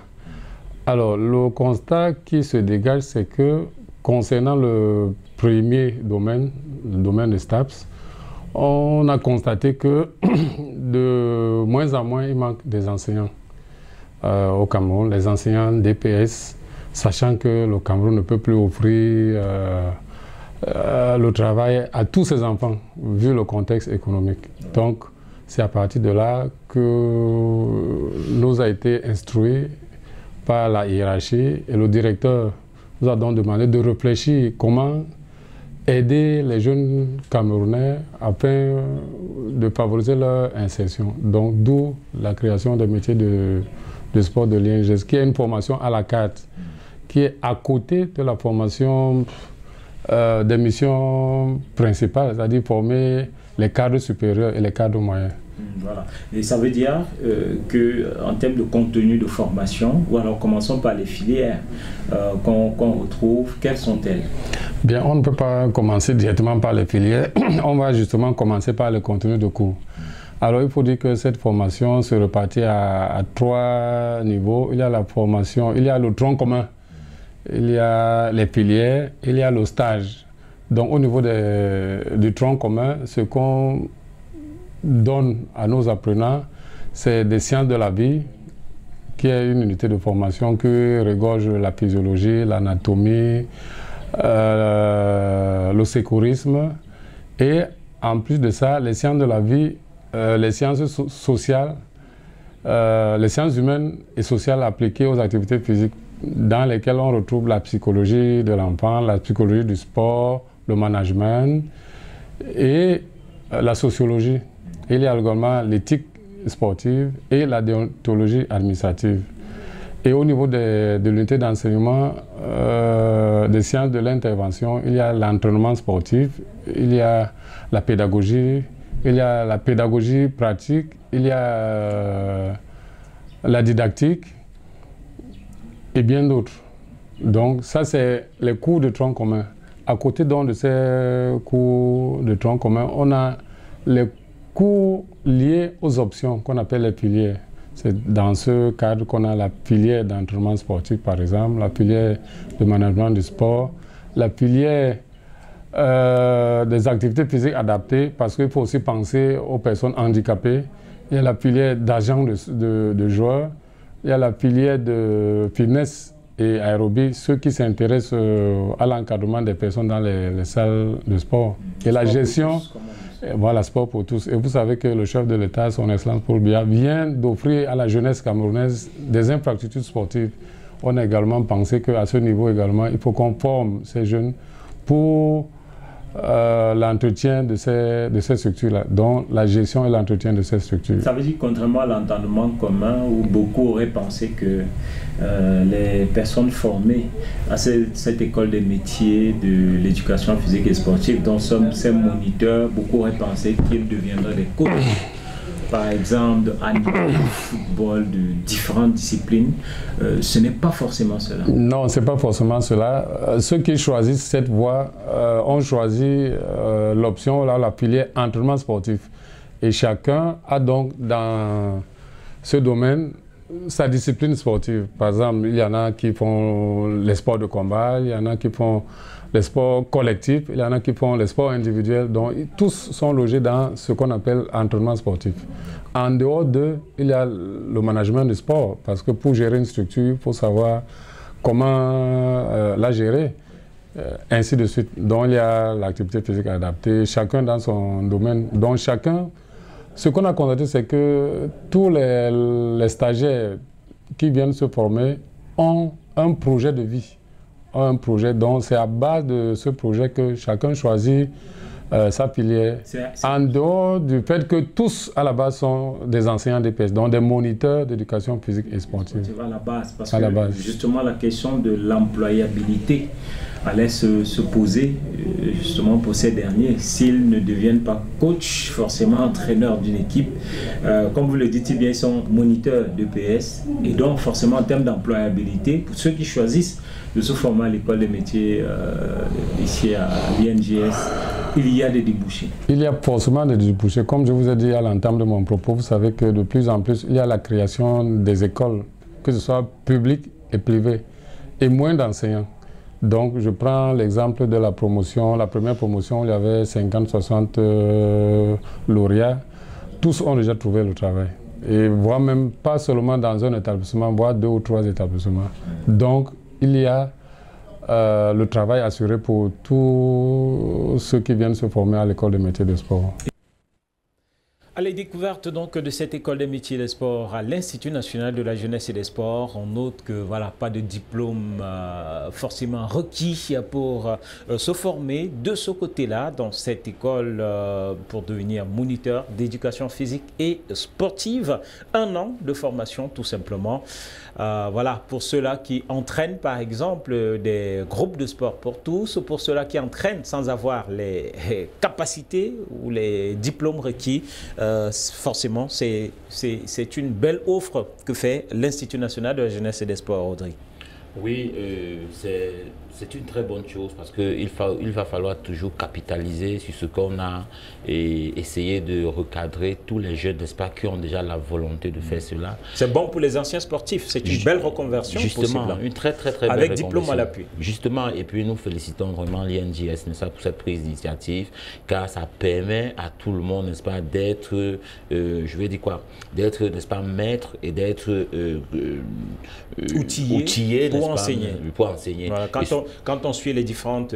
Alors, le constat qui se dégage, c'est que concernant le premier domaine, le domaine des STAPS, on a constaté que de moins en moins, il manque des enseignants au Cameroun, les enseignants DPS, sachant que le Cameroun ne peut plus offrir le travail à tous ses enfants, vu le contexte économique. Donc, c'est à partir de là que nous a été instruit par la hiérarchie et le directeur nous a donc demandé de réfléchir comment aider les jeunes Camerounais afin de favoriser leur insertion. Donc, d'où la création des métiers de sport de l'INGS, qui est une formation à la carte, qui est à côté de la formation des missions principales, c'est-à-dire former les cadres supérieurs et les cadres moyens. Voilà. Et ça veut dire qu'en termes de contenu de formation, ou alors commençons par les filières qu'on retrouve, quelles sont-elles? Bien, on ne peut pas commencer directement par les filières, on va justement commencer par le contenu de cours. Alors il faut dire que cette formation se répartit à 3 niveaux. Il y a la formation, il y a le tronc commun, il y a les filières, il y a le stage. Donc au niveau du tronc commun, ce qu'on donne à nos apprenants, c'est des sciences de la vie, qui est une unité de formation qui regorge la physiologie, l'anatomie, le secourisme, et en plus de ça, les sciences de la vie, les sciences sociales, les sciences humaines et sociales appliquées aux activités physiques, dans lesquelles on retrouve la psychologie de l'enfant, la psychologie du sport, le management et la sociologie. Il y a également l'éthique sportive et la déontologie administrative. Et au niveau de l'unité d'enseignement des sciences de l'intervention, il y a l'entraînement sportif, il y a la pédagogie, il y a la pédagogie pratique, il y a la didactique et bien d'autres. Donc ça, c'est les cours de tronc commun. À côté donc de ces cours de tronc commun, on a les cours liés aux options qu'on appelle les filières. C'est dans ce cadre qu'on a la filière d'entraînement sportif, par exemple, la filière de management du sport, la filière des activités physiques adaptées, parce qu'il faut aussi penser aux personnes handicapées. Il y a la filière d'agents de joueurs, il y a la filière de fitness et aérobie, ceux qui s'intéressent à l'encadrement des personnes dans les salles de sport. Et la gestion, voilà, sport pour tous. Et vous savez que le chef de l'État, son Excellence Paul Biya, vient d'offrir à la jeunesse camerounaise des infrastructures sportives. On a également pensé qu'à ce niveau également, il faut qu'on forme ces jeunes pour l'entretien de ces structures-là, dont la gestion et l'entretien de ces structures. Ça veut dire, contrairement à l'entendement commun, où beaucoup auraient pensé que les personnes formées à cette école des métiers de l'éducation physique et sportive, dont sommes ces moniteurs, beaucoup auraient pensé qu'ils deviendraient des coachs. Par exemple, de handball, de football, de différentes disciplines. Ce n'est pas forcément cela. Non, ce n'est pas forcément cela. Ceux qui choisissent cette voie ont choisi l'option, la filière entraînement sportif. Et chacun a donc dans ce domaine sa discipline sportive. Par exemple, il y en a qui font les sports de combat, il y en a qui font les sports collectifs, il y en a qui font les sports individuels. Donc, tous sont logés dans ce qu'on appelle entraînement sportif. En dehors d'eux, il y a le management du sport, parce que pour gérer une structure, il faut savoir comment la gérer, ainsi de suite. Donc, il y a l'activité physique adaptée, chacun dans son domaine. Donc, chacun, ce qu'on a constaté, c'est que tous les stagiaires qui viennent se former ont un projet de vie. Un projet, donc c'est à base de ce projet que chacun choisit sa pilière, en dehors du fait que tous à la base sont des enseignants d'EPS, donc des moniteurs d'éducation physique et sportive. À la base, parce que justement la question de l'employabilité allait se poser justement pour ces derniers, s'ils ne deviennent pas coach, forcément entraîneurs d'une équipe. Comme vous le dites si bien, ils sont moniteurs d'EPS, et donc forcément en termes d'employabilité, pour ceux qui choisissent de se former à l'école des métiers ici à l'INGS, il y a des débouchés. Il y a forcément des débouchés. Comme je vous ai dit à l'entame de mon propos, vous savez que de plus en plus, il y a la création des écoles, que ce soit publiques et privées, et moins d'enseignants. Donc, je prends l'exemple de la promotion. La première promotion, il y avait 50-60 lauréats. Tous ont déjà trouvé le travail. Et voire même pas seulement dans un établissement, voire 2 ou 3 établissements. Donc, il y a le travail assuré pour tous ceux qui viennent se former à l'école des métiers de sport. À la découverte donc de cette école des métiers des sports à l'Institut national de la jeunesse et des sports, on note que voilà, pas de diplôme forcément requis pour se former de ce côté-là dans cette école pour devenir moniteur d'éducation physique et sportive. 1 an de formation tout simplement. Voilà, pour ceux-là qui entraînent par exemple des groupes de sport pour tous, pour ceux-là qui entraînent sans avoir les capacités ou les diplômes requis. Forcément, c'est une belle offre que fait l'Institut national de la jeunesse et des sports, Audrey. Oui, c'est une très bonne chose parce qu'il va falloir toujours capitaliser sur ce qu'on a et essayer de recadrer tous les jeunes, n'est-ce pas, qui ont déjà la volonté de faire cela. C'est bon pour les anciens sportifs, c'est une belle reconversion. Justement, possible. Une très belle reconversion. Avec diplôme à l'appui. Justement, et puis nous félicitons vraiment l'INGS, n'est-ce pas, pour cette prise d'initiative, car ça permet à tout le monde, n'est-ce pas, d'être, je vais dire quoi, d'être, n'est-ce pas, maître et d'être outillé pour enseigner. Pour enseigner. Voilà, quand on suit les différents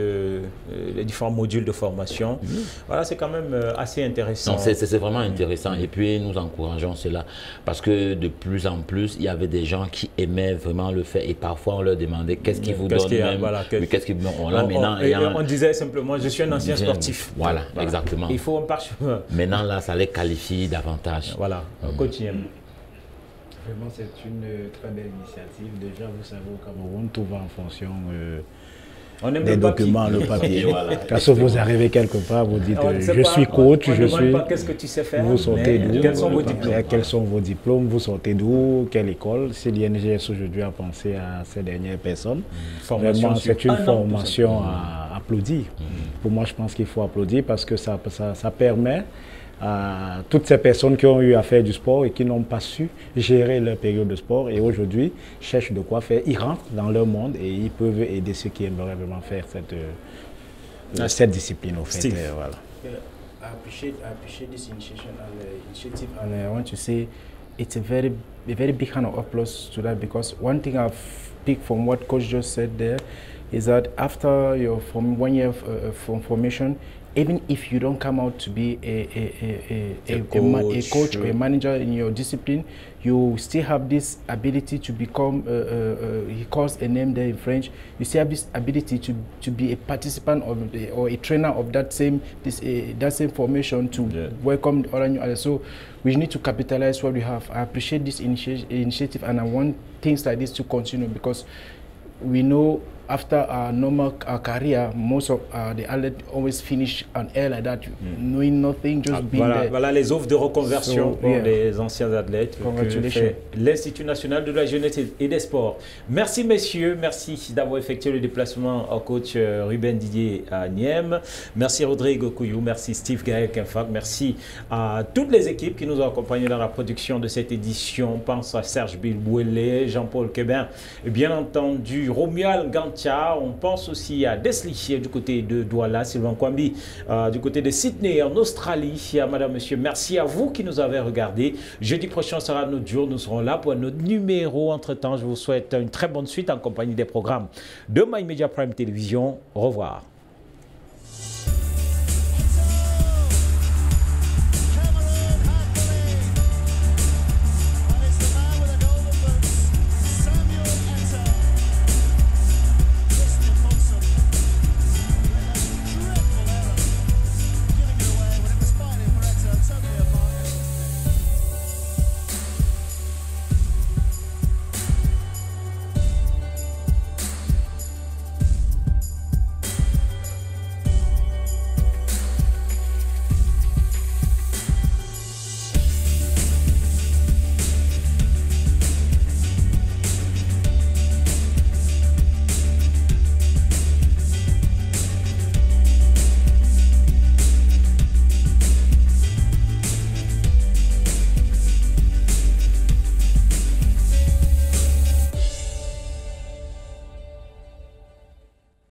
modules de formation, voilà, c'est quand même assez intéressant. C'est vraiment intéressant. Et puis nous encourageons cela parce que de plus en plus, il y avait des gens qui aimaient vraiment le faire et parfois on leur demandait qu'est-ce qui vous donne même, qu'est-ce qui on disait simplement je suis un ancien sportif. Voilà, exactement. Il faut un parchemin. Maintenant là, ça les qualifie davantage. Voilà, continue. Vraiment, c'est une très belle initiative. Déjà, vous savez, au Cameroun, tout va en fonction des documents, le papier. Voilà. Quand vous arrivez quelque part, vous dites je suis coach, je suis. Qu'est-ce que tu sais faire? Vous sortez d'où? Quels sont vos diplômes? Quels sont vos diplômes? Vous sortez d'où? Quelle école? Si l'INGS aujourd'hui a pensé à ces dernières personnes, vraiment, c'est une formation à applaudir. Pour moi, je pense qu'il faut applaudir parce que ça permet à toutes ces personnes qui ont eu à faire du sport et qui n'ont pas su gérer leur période de sport et aujourd'hui cherchent de quoi faire. Ils rentrent dans leur monde et ils peuvent aider ceux qui aimeraient vraiment faire cette discipline. Au fait, voilà. I appreciate this initiative and I want to say it's a very big hand of applause to that because one thing I've picked from what Coach just said there is that after your 1 year formation, even if you don't come out to be a coach or a manager in your discipline, you still have this ability to become, he calls a name there in French, you still have this ability to be a participant or a trainer of that same formation to welcome other new others. So we need to capitalize what we have. I appreciate this initiative and I want things like this to continue because we know after our normal career, most of the athletes always finish on air like that, knowing nothing, just being there. Voilà les offres de reconversion pour les anciens athlètes. Congratulations. L'Institut national de la jeunesse et des sports. Merci messieurs, merci d'avoir effectué le déplacement au coach Ruben Didier à Niem. Merci Rodrigo Kouyou, merci Steve Gaël Kinfak, merci à toutes les équipes qui nous ont accompagnés dans la production de cette édition. On pense à Serge Bilbouélé, Jean-Paul Québin, et bien entendu Romuald Gant. On pense aussi à Desli du côté de Douala, Sylvain Kwambi du côté de Sydney en Australie. Madame, monsieur, merci à vous qui nous avez regardé. Jeudi prochain sera notre jour, nous serons là pour notre numéro. Entre-temps, je vous souhaite une très bonne suite en compagnie des programmes de My Media Prime Télévision. Au revoir.